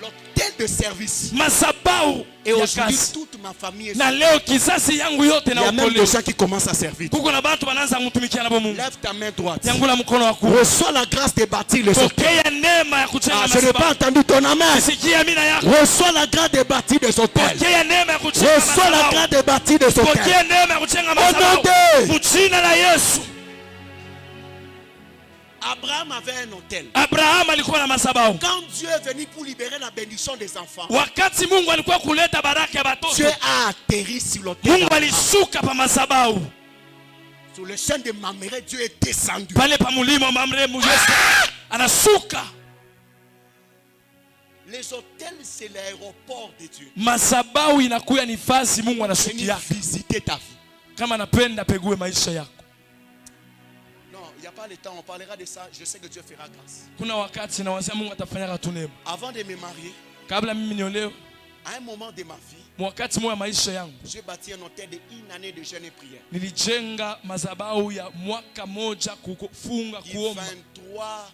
l'autel de service. mazabau Et ya aujourd'hui, kazi. toute ma famille est Na leo kizazi yangu yote Il y na a même des ukolewa. gens qui commencent à servir Dieu. Kuko na watu wanaanza kumtumikia na Mungu. Lève ta main droite. Yangu la mkono wa kuume. Reçois la grâce de bâtir les autels. Pokea neema ya kujenga Ah, je n'ai pas mazabau. entendu ton amen. Sikia amina yako. Reçois la grâce de bâtir des hôtels. Pokea neema ya kujenga Reçois la mazabau. grâce de bâtir des hôtels. Pokea neema ya kujenga Au nom mazabau. de Mjina la Yesu. Abraham avait un hôtel. Abraham alikuwa na mazabau. Quand Dieu est venu pour libérer la bénédiction des enfants, Wakati Mungu alikuwa kuleta baraka ya batoto, Dieu a atterri sur l'hôtel. Mungu d'Abraham. alishuka pa mazabau. Sur le champ de Mamré, Dieu est descendu. Pale pa mulima Mamre Yesu anashuka. Les hôtels, c'est l'aéroport de Dieu. Mazabau inakuya ni fazi Mungu Venir anashukia. visiter ta vie. Kama napenda pegue maisha yako. Non, il n'y a pas le temps, on parlera de ça. Je sais que Dieu fera grâce. Kuna wakati na wazia Mungu atafanya tu neema. Avant de me marier, Kabla mimi niolewe, à un moment de ma vie, wakati moja maisha yangu j'ai bâti un hôtel de une année de jeûne et prière. nilijenga mazabau ya mwaka moja kufunga Du kuomba. 23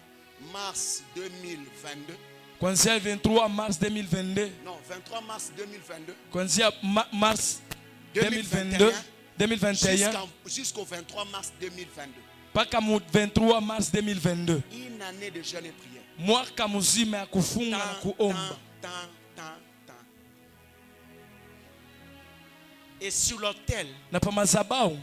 mars 2022. Kuanzia 23 mars 2022, Non, 23 mars 2022. kuanzia mars 2022, 2021 Jusqu'au 23 mars 2022. mpaka 23 mars 2022. Une année de jeûne et prière. Mwaka mzima ya kufunga na kuomba. Tant. Et sur l'autel, Na pa mazabau,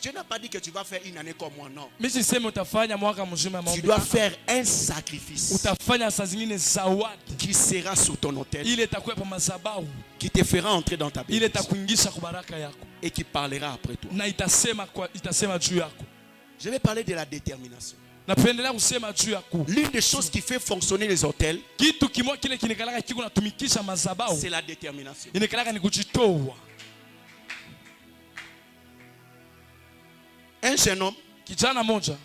Dieu n'a pas dit que tu vas faire une année comme moi, non. mimi sisemi utafanya mwaka mzima ya Tu maombi. dois faire un sacrifice Utafanya saa zingine zawadi qui sera sur ton autel, ile itakuwa pa mazabau, qui te fera entrer dans ta ile bénédiction itakuingisha kwa baraka yako et qui parlera après toi. na itasema juu yako. Je vais parler de la détermination. Napendelea kusema juu yako. L'une des choses qui fait fonctionner les hôtels, Kitu kimoja kile kinikalaka kiko natumikisha mazabau, c'est la détermination. inikalaka ni kujitoa. Un jeune homme, Kijana moja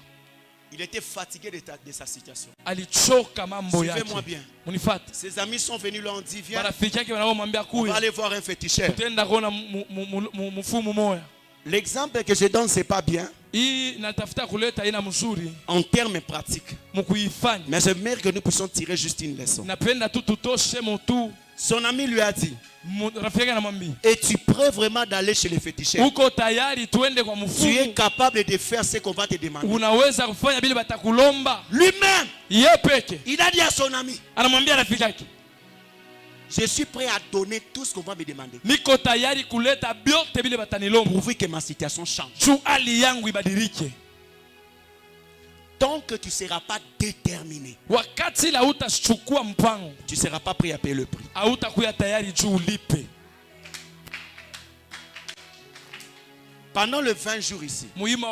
il était fatigué de sa situation. alichoka mambo Suivez-moi yake. bien. Munifate. Ses amis sont venus, lui ont dit, viens, Marafiki yake wanaomwambia on va kuya. aller voir un féticheur. Tutaenda kuona mfumu moya. L'exemple que je donne, c'est pas bien Hii natafuta kuleta aina mzuri en termes pratiques. mkuifanya. Mais j'aimerais que nous puissions tirer juste une leçon. Napenda tu tutoshe motu. Son ami lui a dit, Rafiki yake anamwambia, es-tu prêt vraiment d'aller chez les féticheurs? uko tayari tuende kwa Tu es mfumu? capable de faire ce qu'on va te demander. Unaweza kufanya bila batakulomba? Lui-même, Yeye peke il a dit à son ami, anamwambia rafiki yake, je suis prêt à donner tout ce qu'on va me demander. niko tayari kuleta byote bila batanilomba Pourvu que ma situation change. juu hali yangu ibadilike. Tant que tu ne seras pas déterminé, Wakati la utachukua mpango, tu ne seras pas prêt à payer le prix. hautakuwa tayari juu ulipe. Pendant le 20 jours ici, Muhimu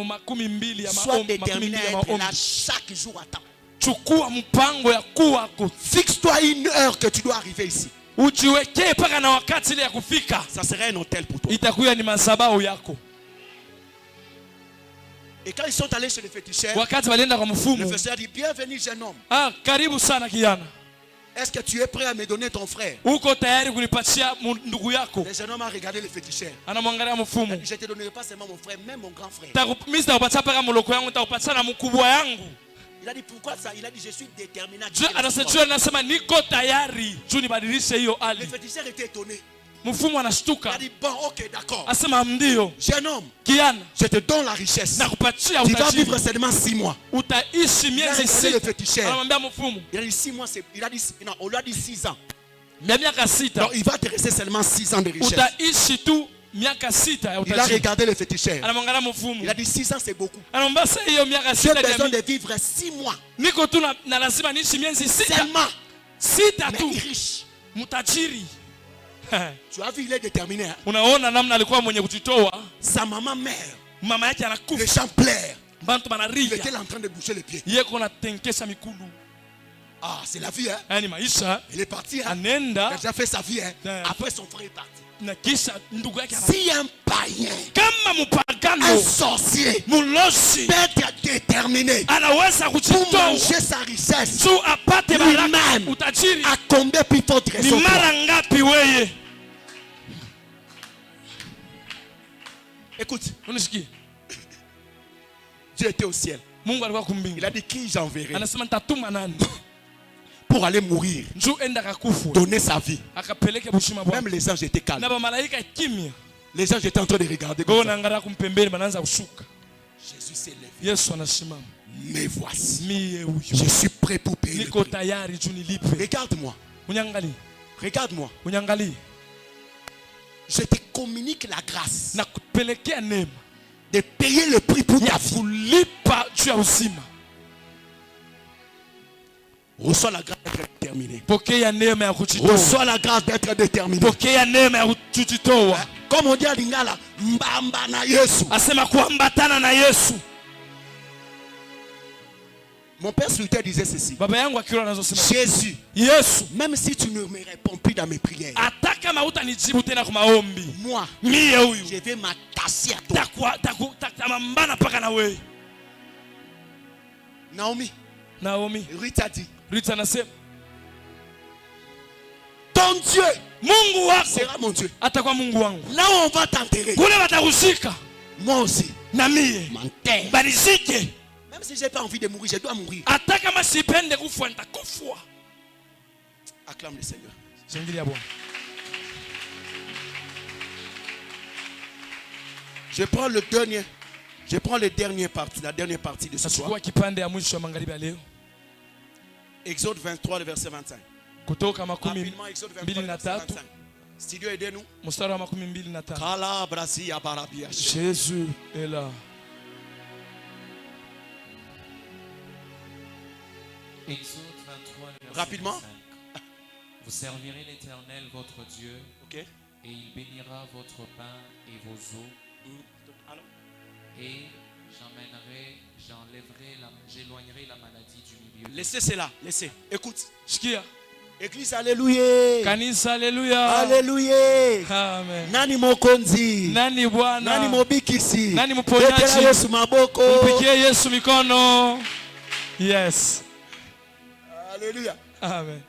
makumi mbili ya sois maombi, makumi déterminé mbili ya à être là maombi. chaque jour à temps. Chukua mpango ya kuwako, Fixe-toi une heure que tu dois arriver ici. ujiwekee paka na wakati ile ya kufika, Ça serait un hôtel pour toi. itakuwa ni madhabahu yako. Et quand ils sont allés chez les féticheurs, Wakati walienda kwa le mfumu, féticheur dit, bienvenue jeune homme. karibu sana kijana, Est-ce que tu es prêt à me donner ton frère? uko tayari kunipatia ndugu yako? Le jeune homme a regardé le féticheur. Anamwangalia mfumu, Je ne te donnerai pas seulement mon frère, même mon grand frère. mimi sitakupatia paka moloko yangu, nitakupatia na mkubwa yangu. Il a dit pourquoi ça? Il a dit je suis déterminé à Juu quitter la anasema situation. anasema niko tayari juu nibadilishe hiyo Le hali. féticheur était étonné. Mfumu Il anashtuka, a dit bon, ok, d'accord. asema ndio Jeune homme, kijana, je te donne la richesse. nakupatia Tu vas utajiri, vivre seulement 6 mois. utaishi Il a miezi regardé le sita. féticheur. Anamwambia mfumu, Il a dit 6 mois, il a dit, non, on lui a dit 6 ans. miaka sita Donc il va te rester seulement 6 ans de richesse. utaishi tu miaka sita ya Il a utajiri. regardé le féticheur. Anamwangalia mfumu, Il a dit 6 ans c'est beaucoup. anamwambia sasa hiyo miaka J'ai sita besoin jamii, de vivre 6 mois. niko tu na lazima niishi miezi sita Seulement. sita Mais tu, riche. mtajiri. Tu as vu, il est déterminé. Hein? Unaona namna alikuwa mwenye kujitoa, Sa maman meurt. mama yake Les anakufa, gens pleurent. bantu Il banaria, était là en train de bouger les pieds. yeko natenkesha mikulu. Ah, c'est la vie. Hein? Yani maisha Il est parti. Hein? Il anenda a déjà fait sa vie. Hein? Ouais. Après son frère est parti. na kisha ndugu yake Si un païen, kama un mpagano sorcier mulosi peut être déterminé anaweza pour kujitoa manger sa richesse, juu apate baraka lui-même, utajiri, à combien plus forte ni raison toi? mara ngapi weye? Écoute, Unisikie, Dieu était au ciel. Mungu alikuwa Il kumbingu, a dit qui j'enverrai anasema nitatuma nani pour aller mourir, juu enda akakufa, donner sa vie. akapeleke bushima bwana. Même les anges étaient calmes. Na bamalaika kimya, Les anges étaient en train de regarder. kwa Comme ça. naangalia kumpembeni, banaanza kushuka. Jésus s'est levé. Yesu anasimama, Me voici. mie huyu Je suis prêt pour payer le niko prix. tayari juu nilipe. Regarde-moi. Unyangalie, Regarde-moi. unyangalie, Je te communique la grâce na kupelekea neema de payer le prix pour ta ya vie. kulipa juu ya uzima. Reçois la grâce d'être déterminé. Pokea neema ya kujitoa, Reçois la grâce d'être déterminé. pokea neema ya kujitoa. Comme on dit à Lingala, mbamba na Yesu. Asema kuambatana na Yesu. Mon père Sultan disait ceci. Baba yangu akiwa anazosema, Jésus, Yesu, même si tu ne me réponds plus dans mes prières, hata kama hutanijibu tena kwa maombi, moi, mie huyu je vais m'attacher à toi. tatamambana paka na wewe. Naomi, Naomi, Ruth a dit, Ruth anasema ton Dieu Mungu wako sera mon Dieu. atakuwa Mungu wangu, Là où on va t'enterrer, kule watakushika moi aussi, na mie m'enterre. banishike, Même si je n'ai pas envie de mourir, je dois mourir. hata kama sipende kufa nitakufa. Acclame le Seigneur. Shangilia Bwana. Je prends le dernier. Je prends la dernière partie de ce soir. Nachukua kipande ya mwisho ya magharibi ya leo, Exode 23, le verset 25. Kutoka makumi Rapidement, Exode 23, mbili le na verset tatu 25. Studio, aidez-nous. mstari wa makumi mbili na tano. Kala brasi ya barabia. Jésus est là. Exode 23, le verset Rapidement. 25. Vous servirez l'Éternel votre Dieu, Ok. et il bénira votre pain et vos eaux, Alors, et j'éloignerai la maladie du milieu. laissez cela. Laissez. Écoute. Shikia. Église, alléluia. Kanisa, alléluia. Alléluia. Amen. Nani mokonzi. Nani Bwana? Nani mobikisi. Nani mponyaji? Letera Yesu maboko. Mpigie Yesu mikono. Yes. Alléluia. Amen.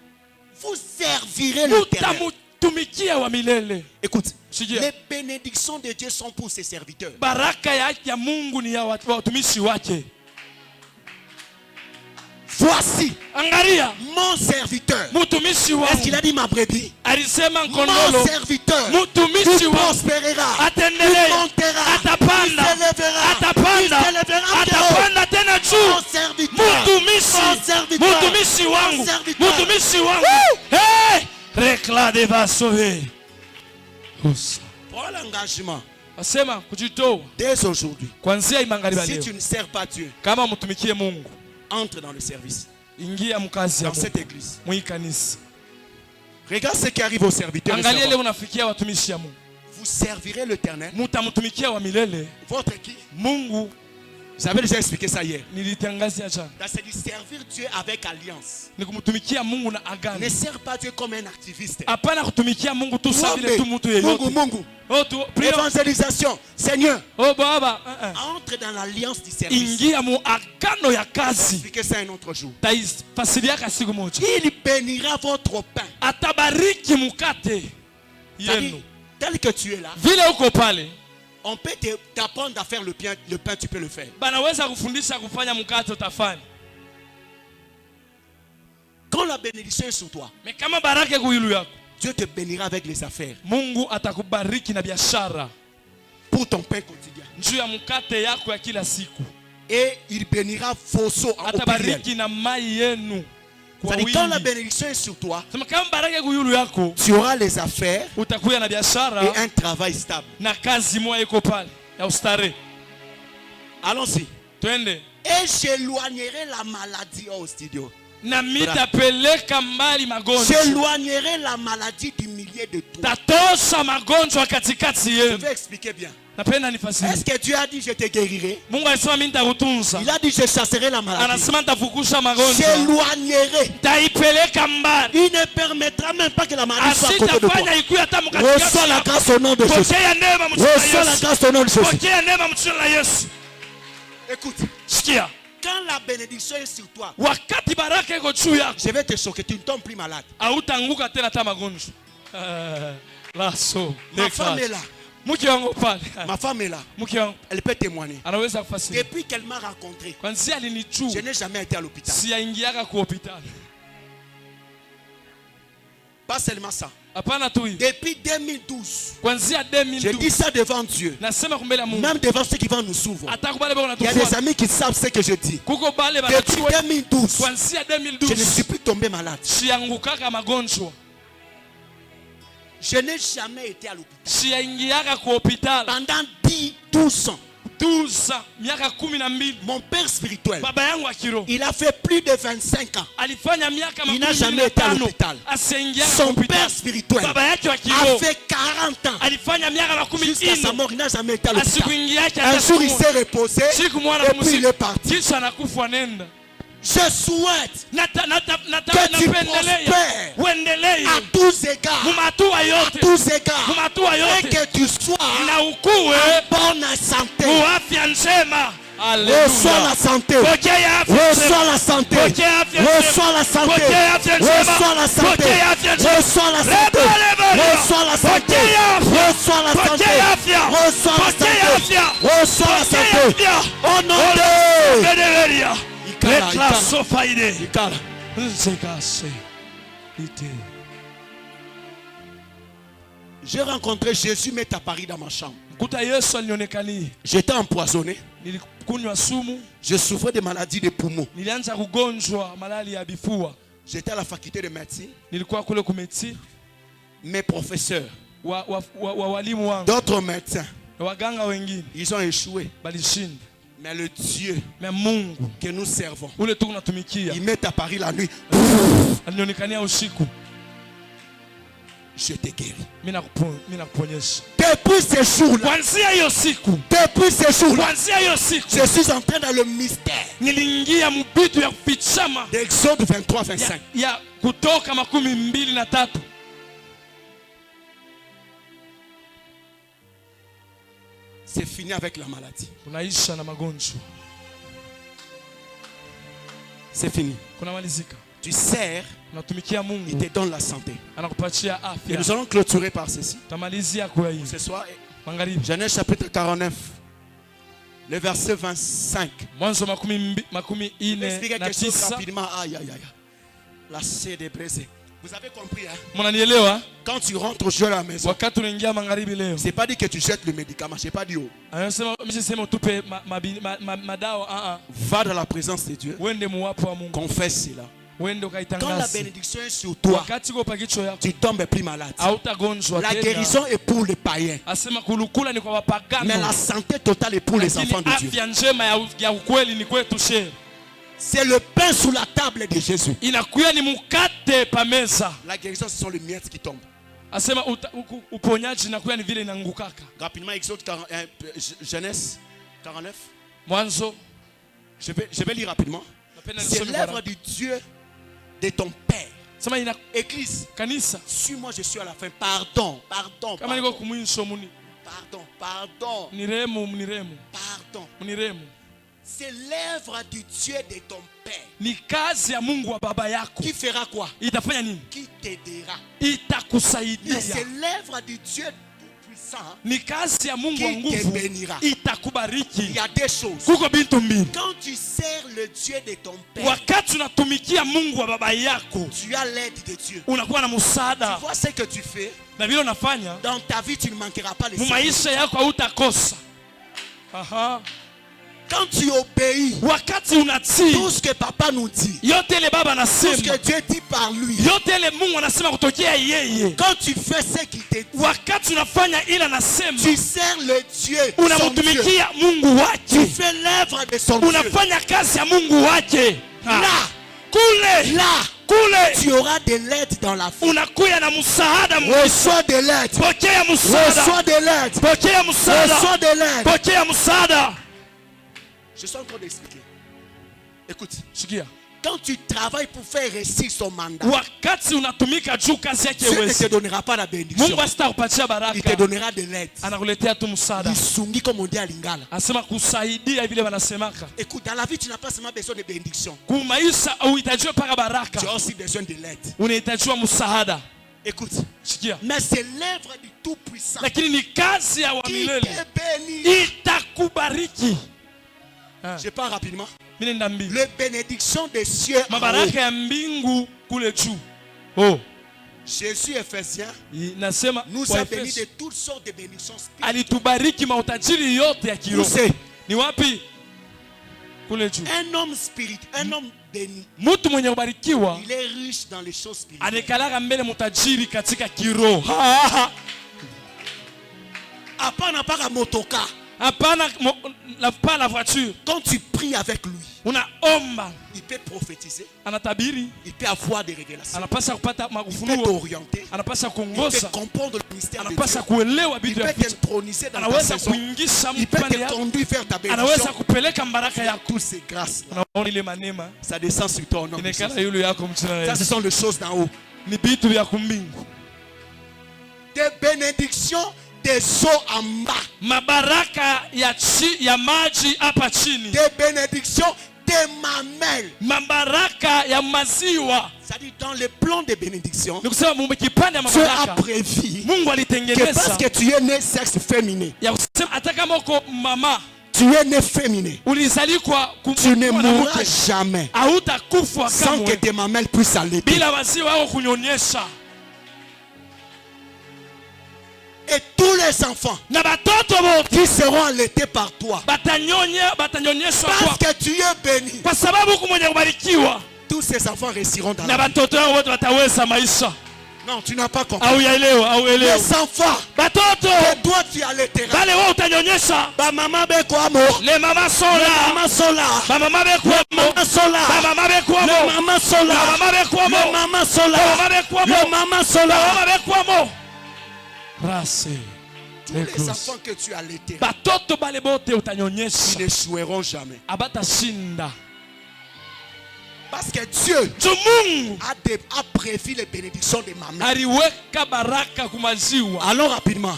Vous servirez l'Éternel. Utamutumikia wa milele. Écoute, Les bénédictions de Dieu sont pour ses serviteurs. Baraka ya Mungu ni ya watumishi wake. Voici Angalia mon serviteur. Mutumishi wangu. Est-ce qu'il a dit ma brebis? Alisema Mon nkondolo. serviteur. Mutumishi Il wangu. prospérera. Atendelea. Il montera. Atapanda. Il s'élèvera. Atapanda. Il s'élèvera. Atapanda tena juu. Mon serviteur. Mutumishi. Mon serviteur. Mutumishi wangu. Mon serviteur. Mutumishi wangu. Hey! Rekla de vasove. Prends l'engagement. Asema kujitoa. Dès aujourd'hui. Kwanzia imangaliba Si leo. tu ne sers pas Dieu, Kama mtumikie Mungu. entre dans le service. Ingia mkazi ya Dans cette Mungu. église. Mwikanisa. Regarde ce qui arrive aux serviteurs. Angalia leo unafikia watumishi ya Mungu. Vous servirez l'Éternel. Mutamtumikia wa milele. Votre qui? Mungu. J'avais déjà expliqué ça hier. Nilitangazia jana. C'est de servir Dieu avec alliance. Ni kumtumikia Mungu na agano. Ne sers pas Dieu comme un activiste. Hapana kutumikia Mungu tu sawa vile tu mtu Mungu, yeyote. Mungu. Oh tu Évangélisation. Seigneur. Oh baba. Entre dans l'alliance du service. Ingia mu agano ya kazi. Expliquez ça un autre jour. Taifasiriaka siku moja. Il bénira votre pain. Atabariki mukate yenu. Tel que tu es là. Vile uko pale. On peut t'apprendre à faire le pain, tu peux le faire. Banaweza kufundisha kufanya mkate utafanya. Quand la bénédiction est sur toi, Mais kama baraka kuyulu yako, Dieu te bénira avec les affaires. Mungu atakubariki na biashara. Pour ton pain quotidien. Juu ya mkate yako ya kila siku. Et il bénira vos seaux en pluriel. Atabariki na mai yenu. C'est-à-dire quand la bénédiction est sur toi, Sema kama baraka kuyulu yako, tu auras les affaires utakuya na biashara et un travail stable. na kazi moja iko pale ya ustare. Allons-y. Twende. Et j'éloignerai la maladie au studio. Na mitapeleka mbali magonjwa. J'éloignerai la maladie du milieu de toi. Tatosha magonjwa katikati Je yenu. vais expliquer bien. Napenda nifasiri. Est-ce que Dieu a dit je te guérirai? Mungu alisema mimi nitakutunza. Il a dit je chasserai la maladie. Anasema nitafukusha magonjwa. J'éloignerai. Taipeleka mbali. Il ne permettra même pas que la maladie soit à côté de toi. Asitafanya ikuwe hata mkatikati. Reçois la grâce au nom de Jésus. Pokea neema mchana Reçois la Yesu. grâce au nom de Jésus. Pokea neema mchana Yesu. Écoute, Sikia. quand la bénédiction est sur toi, Wakati baraka iko juu yako, je vais te choquer, tu ne tombes plus malade. hautaanguka tena hata magonjwa. Laso. Ma femme est là. Mke wangu pale. Ma femme est là. Mke wangu Elle peut témoigner. anaweza kufasiri. Depuis qu'elle m'a rencontré, Kwanzia alinichua. je n'ai jamais été à l'hôpital. Siyaingiaka ku hospitali. Pas seulement ça. Hapana tu hiyo. Depuis 2012, Kwanzia je dis 2012. ça devant Dieu. Nasema kumbele ya Mungu. Même devant ceux qui vont nous suivre. Hata kubale bako Il y a des natufuata. amis qui savent ce que je dis. Kuko bale Depuis banachua. 2012, Kwanzia je ne 2012. suis plus tombé malade. Siangukaka magonjwa. Je n'ai jamais été à l'hôpital. Siyaingiaka ku hospitali. Pendant 12 ans, 12 ans, miaka 12. mon père spirituel, Baba yangu wa kiroho il a fait plus de 25 ans. alifanya miaka Il n'a jamais été à 15 l'hôpital. asiingia Son hospitali. père spirituel Baba yake wa a kiroho fait 40 ans. alifanya miaka Jusqu'à sa 14 mort, il n'a jamais été à l'hôpital. asikuingiake Un hata jour, il siku s'est moja. reposé Siku mwana et puis il est parti. kisha anakufa nenda. Je souhaite Napendelea prospères uendelee à tous égards. mumatua À yote tous égards. mumatua Et yote que tu sois na ukuwe en bonne santé. muafya njema. Reçois la santé. Pokea afya Reçois njema. la santé. Pokea afya njema. Reçois la santé. Pokea afya njema. Reçois la santé. Pokea afya njema. Reçois la santé. Reçois la santé. Pokea afya. Reçois la santé. Pokea afya. Reçois la Pokea santé. afya. Reçois la Pokea santé. afya. Au nom de Bedeveria. Ikala, Lekla ikala. sofaide. Ikala. Nzekase. Ite. J'ai rencontré Jésus m'est apparu dans ma chambre. Kuta Yesu alionekani. J'étais empoisonné. Nilikunywa sumu. Je souffrais de maladies des poumons. Nilianza kugonjwa malali ya bifua. J'étais à la faculté de médecine. Nilikuwa kule kumeti. Mes professeurs, Walimu wangu. d'autres médecins, Na waganga wengine ils ont échoué. balishinda. Mais le Dieu Mais Mungu que nous servons, ule tu tunatumikia il m'est apparu la nuit. alionekania usiku. Je te guéris. Mimi nakuponyesha. Depuis ce jour-là, Kuanzia hiyo siku. depuis ce jour-là, Kuanzia hiyo siku. je suis entré dans le mystère Niliingia mbitu ya kufichama d'Exode 23-25. ya Kutoka 23. C'est fini avec la maladie. Unaisha na magonjwa. C'est fini. Kunamalizika. tu sers, unatumikia il Mungu, te donne la santé. anakupatia Et afya. nous allons clôturer par ceci. Tamalizia kwa hii Ce soir, magharibi. Genèse chapitre 49, le verset 25. Mwanzo makumi Je vais ine expliquer na quelque chose tisa. rapidement. Aïe, aïe, aïe. La sede est brisée. Vous avez compris, hein? Mnanielewa? Quand tu rentres aujourd'hui à la maison, Wakati unaingia magharibi leo, c'est pas dit que tu jettes le médicament. Je n'ai pas dit oh. anasema msiseme utupe madawa. Va dans la présence de Dieu. Wende muwapo wa Mungu. Confesse cela. Wende Quand la ukaitangaza. bénédiction est sur toi, Wakati uko pa kichwa yako, tu tombes plus malade. hautagonjwa La tena. guérison est pour les païens. Asema kulukula ni kwa wapagano. Mais la santé totale est pour les enfants de Dieu. Afya njema ya ukweli ni kwetu shehe. C'est le pain sous la table de Jésus. Inakuya ni mukate pa meza. La guérison, ce sont les miettes qui tombent. Asema uponyaji inakuya ni vile inangukaka. Rapidement, Exode 41, Genèse 49. Mwanzo. Je vais lire rapidement. C'est l'œuvre du Dieu de ton Père. Église, kanisa, suis-moi, je suis à la fin. Pardon. Pardon. C'est l'œuvre du Dieu de ton Père. Ni kazi ya Mungu wa baba yako. Qui fera quoi? Itafanya nini? Qui t'aidera. Itakusaidia. C'est l'œuvre du Dieu tout-puissant. Ni kazi ya Mungu wa nguvu. Qui te bénira. Itakubariki. Il y a des choses. Kuko bintu mbili. Quand tu sers le Dieu de ton Père, wakati unatumikia Mungu wa baba yako, tu as l'aide de Dieu. Unakuwa na msaada. Tu vois ce que tu fais. Na vile unafanya, dans ta vie tu ne manqueras pas les maisha yako hautakosa. Aha. Quand tu obéis, wakati unatii, tout ce que papa nous dit, yote le baba anasema, tout ce que Dieu dit par lui, yote le Mungu anasema kutokea yeye. Quand tu fais ce qu'il te dit, wakati unafanya ila anasema, tu sers le Dieu, unamtumikia Mungu wake, tu fais l'œuvre de son Dieu, unafanya kazi ya Mungu wake. Là, kule tu auras de l'aide dans la vie. Unakuya na msaada. Reçois de l'aide. Pokea msaada. Reçois de l'aide. Pokea msaada. Reçois de l'aide. Pokea msaada. Je suis en train d'expliquer. Écoute. Sikia. Quand tu travailles pour faire réussir son mandat, wakati unatumika juu kazi yake Dieu ne te donnera pas la bénédiction. Mungu asitakupatia baraka. Il te donnera de l'aide. Anakuletea tu msaada. Lisungi comme on dit à Lingala. Asema kusaidia vile wanasemaka. Écoute, dans la vie tu n'as pas seulement besoin de bénédiction. Kumaisha unahitaji paka baraka. Tu as aussi besoin de l'aide. Unahitaji msaada. Écoute. Sikia. Mais c'est l'œuvre du Tout-Puissant. Lakini ni kazi ya wa milele. Itakubariki. Je parle rapidement. Les bénédictions des cieux en haut. Jésus Ephésiens nous a bénis de toutes sortes de bénédictions spirituelles. Où c'est? Un homme spirituel, un homme béni, il est riche dans les choses spirituelles. Apana para motoka. Pas la voiture. Quand tu pries avec lui, il peut prophétiser. Il peut avoir des révélations. Il peut t'orienter. Il peut comprendre le mystère de Dieu. Il peut t'introniser dans ta saison. Il peut te conduire vers ta bénédiction. Toutes ces grâces-là, ça descend sur ton nom. Ça, ce sont les choses d'en haut. Des bénédictions des eaux en bas. Mabaraka ya maji hapa chini. Des bénédictions des mamelles. Mabaraka ya maziwa. C'est-à-dire dans le plan de bénédiction, Dieu a prévu que parce que tu es né sexe féminin, tu es né féminin, tu ne mourras jamais sans que tes mamelles puissent allaiter. Et tous les enfants qui seront allaités par toi, parce que tu es béni, tous ces enfants réussiront dans la vie. Non, tu n'as pas compris. Les enfants que toi tu allaiteras, les mamans sont là. Les mamans sont là. Les mamans sont là. Les mamans sont là. Les mamans sont là. Les mamans sont là. Tous les enfants que tu as allaités, ils n'échoueront jamais. Parce que Dieu a prévu les bénédictions de ma mère. Allons rapidement.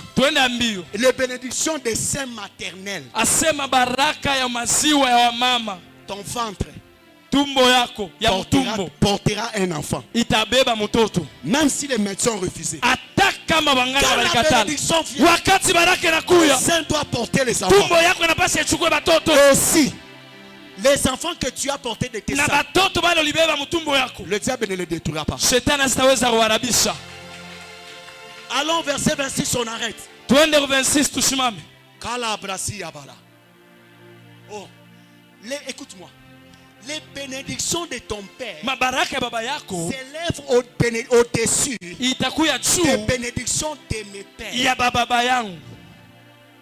Les bénédictions des seins maternels. Ton ventre. tumbo yako ya mtumbo portera un enfant. itabeba mtoto. Même si les médecins ont refusé. Hata kama wanganga Quand la walikatala. bénédiction vient, Wakati baraka inakuya, le sein doit porter les enfants. tumbo yako inapaswa ichukue batoto. Aussi, les enfants que tu as portés de tes Na seins, batoto bale ulibeba mtumbo yako, le diable ne les détruira pas. shetani asitaweza kuharibisha. Allons verset 26, on arrête. Tuende ku 26 tusimame. Kala brasi yabala. Oh, écoute-moi. Les bénédictions de ton père Mabaraka ya baba yako s'élèvent au-dessus itakuya des juu bénédictions de mes pères ya baba yangu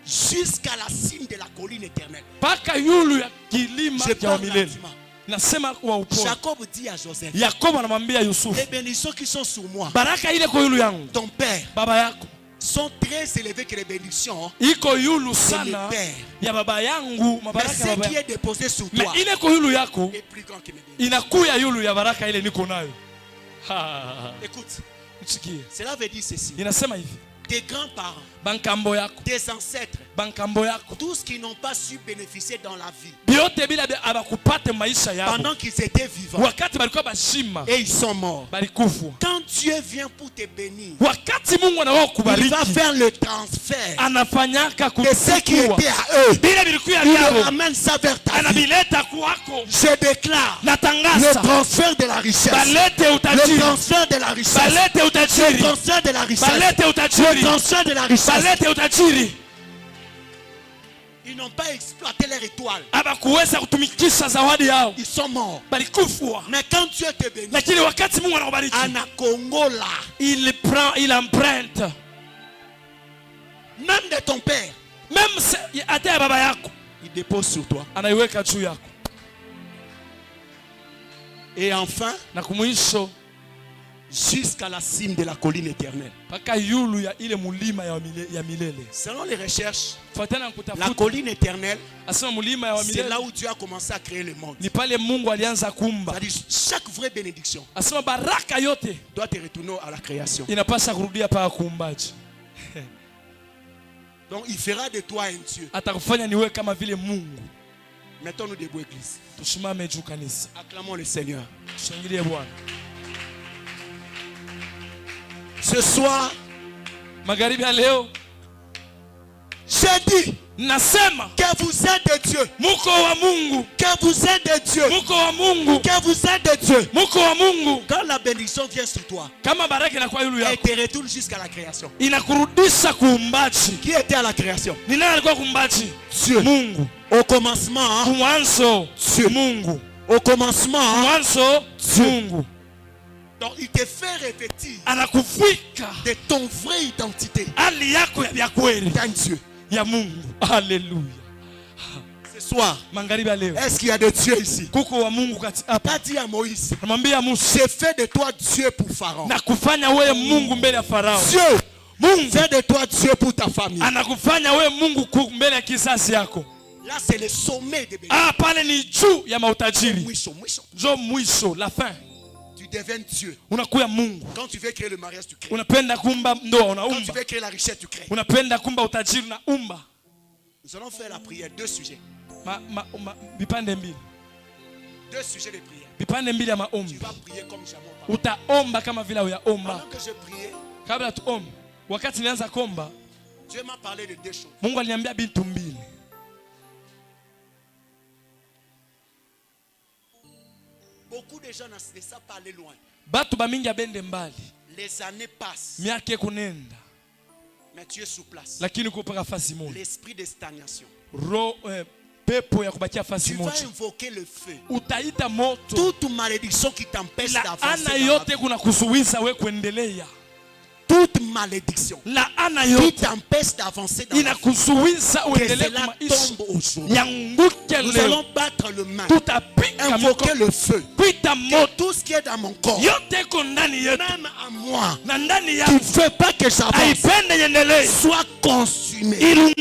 jusqu'à la cime de la colline éternelle. paka yulu ya kilima Je cha wa parle milele. lentement. Nasema kwa upole. Jacob dit à Joseph, Yakobo anamwambia Yusufu, les bénédictions qui sont sur moi, baraka ile kwa yulu yangu ton père, baba yako sont très élevées que les bénédictions iko yulu de sana mes pères. ya baba yangu, Mais mabaraka ya ce baba qui yangu. est déposé sur Mais toi ile kwa yulu yako est plus grand que mes bénédictions. inakuya yulu ya baraka ile niko nayo. Écoute, Usikie. cela veut dire ceci. Inasema hivi, Tes grands-parents, bankambo yako, tes ancêtres, bankambo yako tous qui n'ont pas su bénéficier dans la vie biote bila abakupate maisha yao pendant qu'ils étaient vivants wakati balikuwa bashima et ils sont morts. balikufa. Quand Dieu vient pour te bénir, Wakati Mungu anawa il kubariki va faire le transfert anafanyaka de ce qui kuchukua était à eux. bila vilikuwa Il vyao ramène ça vers ta vie. anabileta kwako. Je déclare le Natangaza transfert de la richesse. balete Le utajiri, transfert de la richesse. balete Le utajiri, transfert de la richesse. balete Le utajiri, transfert de la richesse. balete utajiri. Ils n'ont pas exploité leur étoile. Abakuweza kutumikisha zawadi yao, Ils sont morts. balikufwa. Mais quand Dieu te bénit, Lakini wakati Mungu anakubariki Anakongola, il prend, il emprunte même de ton père, même hata ya baba yako il dépose sur toi. anaiweka juu yako. Et enfin, Na kumwisho jusqu'à la cime de la colline éternelle. mpaka yulu ya ile mulima ya milele. Selon les recherches, Fatana la kutafuta colline éternelle, asema mulima ya c'est milele là où Dieu a commencé à créer le monde. ni pale Mungu alianza kuumba. C'est-à-dire, chaque vraie bénédiction Asema baraka yote doit te retourner à la création. inapasha kurudia paka kuumbaji. Donc, il fera de toi un Dieu. Atakufanya niwe kama vile Mungu. Mettons-nous debout, église. Tusimame juu kanisa. Acclamons le Seigneur. Tushangilie Bwana. Ce soir, Magharibi ya leo j'ai dit nasema que vous êtes de Dieu. muko wa Mungu, Que vous êtes de Dieu. muko wa Mungu, Que vous êtes de Dieu. muko wa Mungu. Quand la bénédiction vient sur toi, Kama baraka inakuwa yulu elle yako te retourne jusqu'à la création. inakurudisha kuumbaji. Qui était à la création? Ni nani alikuwa kuumbaji? Dieu. Mungu. Au commencement, Mwanzo Dieu. Mungu. Au commencement, Mwanzo Dieu. Mungu. donc il te fait revêtir Anakufika de ton vraie identité hali yako ya kweli d'un Dieu. ya Mungu. Haleluya. Ce soir, Magharibi ya leo est-ce qu'il y a de Dieu ici? kuko wa Mungu kati hapa. T'as dit à Moïse, Namwambia Musa, j'ai fait de toi Dieu pour Pharaon. na kufanya wewe Mungu mbele ya Farao. Dieu, Mungu fais de toi Dieu pour ta famille. anakufanya wewe Mungu mbele ya kizazi yako. Là, c'est le sommet de bénédiction. Ah, pale ni juu ya mautajiri. Mwisho, mwisho. Njo mwisho, la fin. Tu deviens Dieu. Unakuya Mungu. Quand tu veux créer le mariage, tu crées. Unapenda kumba ndoa Quand tu unaumba. veux créer la richesse, tu crées. Unapenda kumba utajiri unaumba. Nous allons faire la prière. Deux sujets. Vipande mbili. Deux sujets de prière. Vipande mbili ya Tu maombi. vas prier comme jamais auparavant. Utaomba kama vile uyaomba. Pendant que je priais, Kabla tuombe, wakati nianza kuomba, Dieu m'a parlé de deux choses. Mungu aliniambia bintu mbili. Beaucoup de gens ne savent pas aller loin. Batu bamingi abende mbali. Les années passent, Miaka kunenda. mais tu es sous place. Lakini kupaka fasi moja. L'esprit de stagnation. Pepo ya kubakia fasi Tu vas moja. invoquer le feu. Utaita moto. Toute malédiction qui t'empêche Laana d'avancer. dans la yote vie. kuna kuzuiza we kuendelea. Toute malédiction Laana qui yote t'empêche d'avancer dans la vie. inakuzuiza Que uendelee cela kumaisha. tombe aujourd'hui. Yanguke Nous leo. allons battre le main. Tutapika Invoquer mikono. le feu. Kuita Que moto. tout ce qui est dans mon corps, Yote iko ndani yetu. même à moi, Na ndani qui yako. ne fait pas que j'avance, Haipende iendelee. soit consumé. Ilungu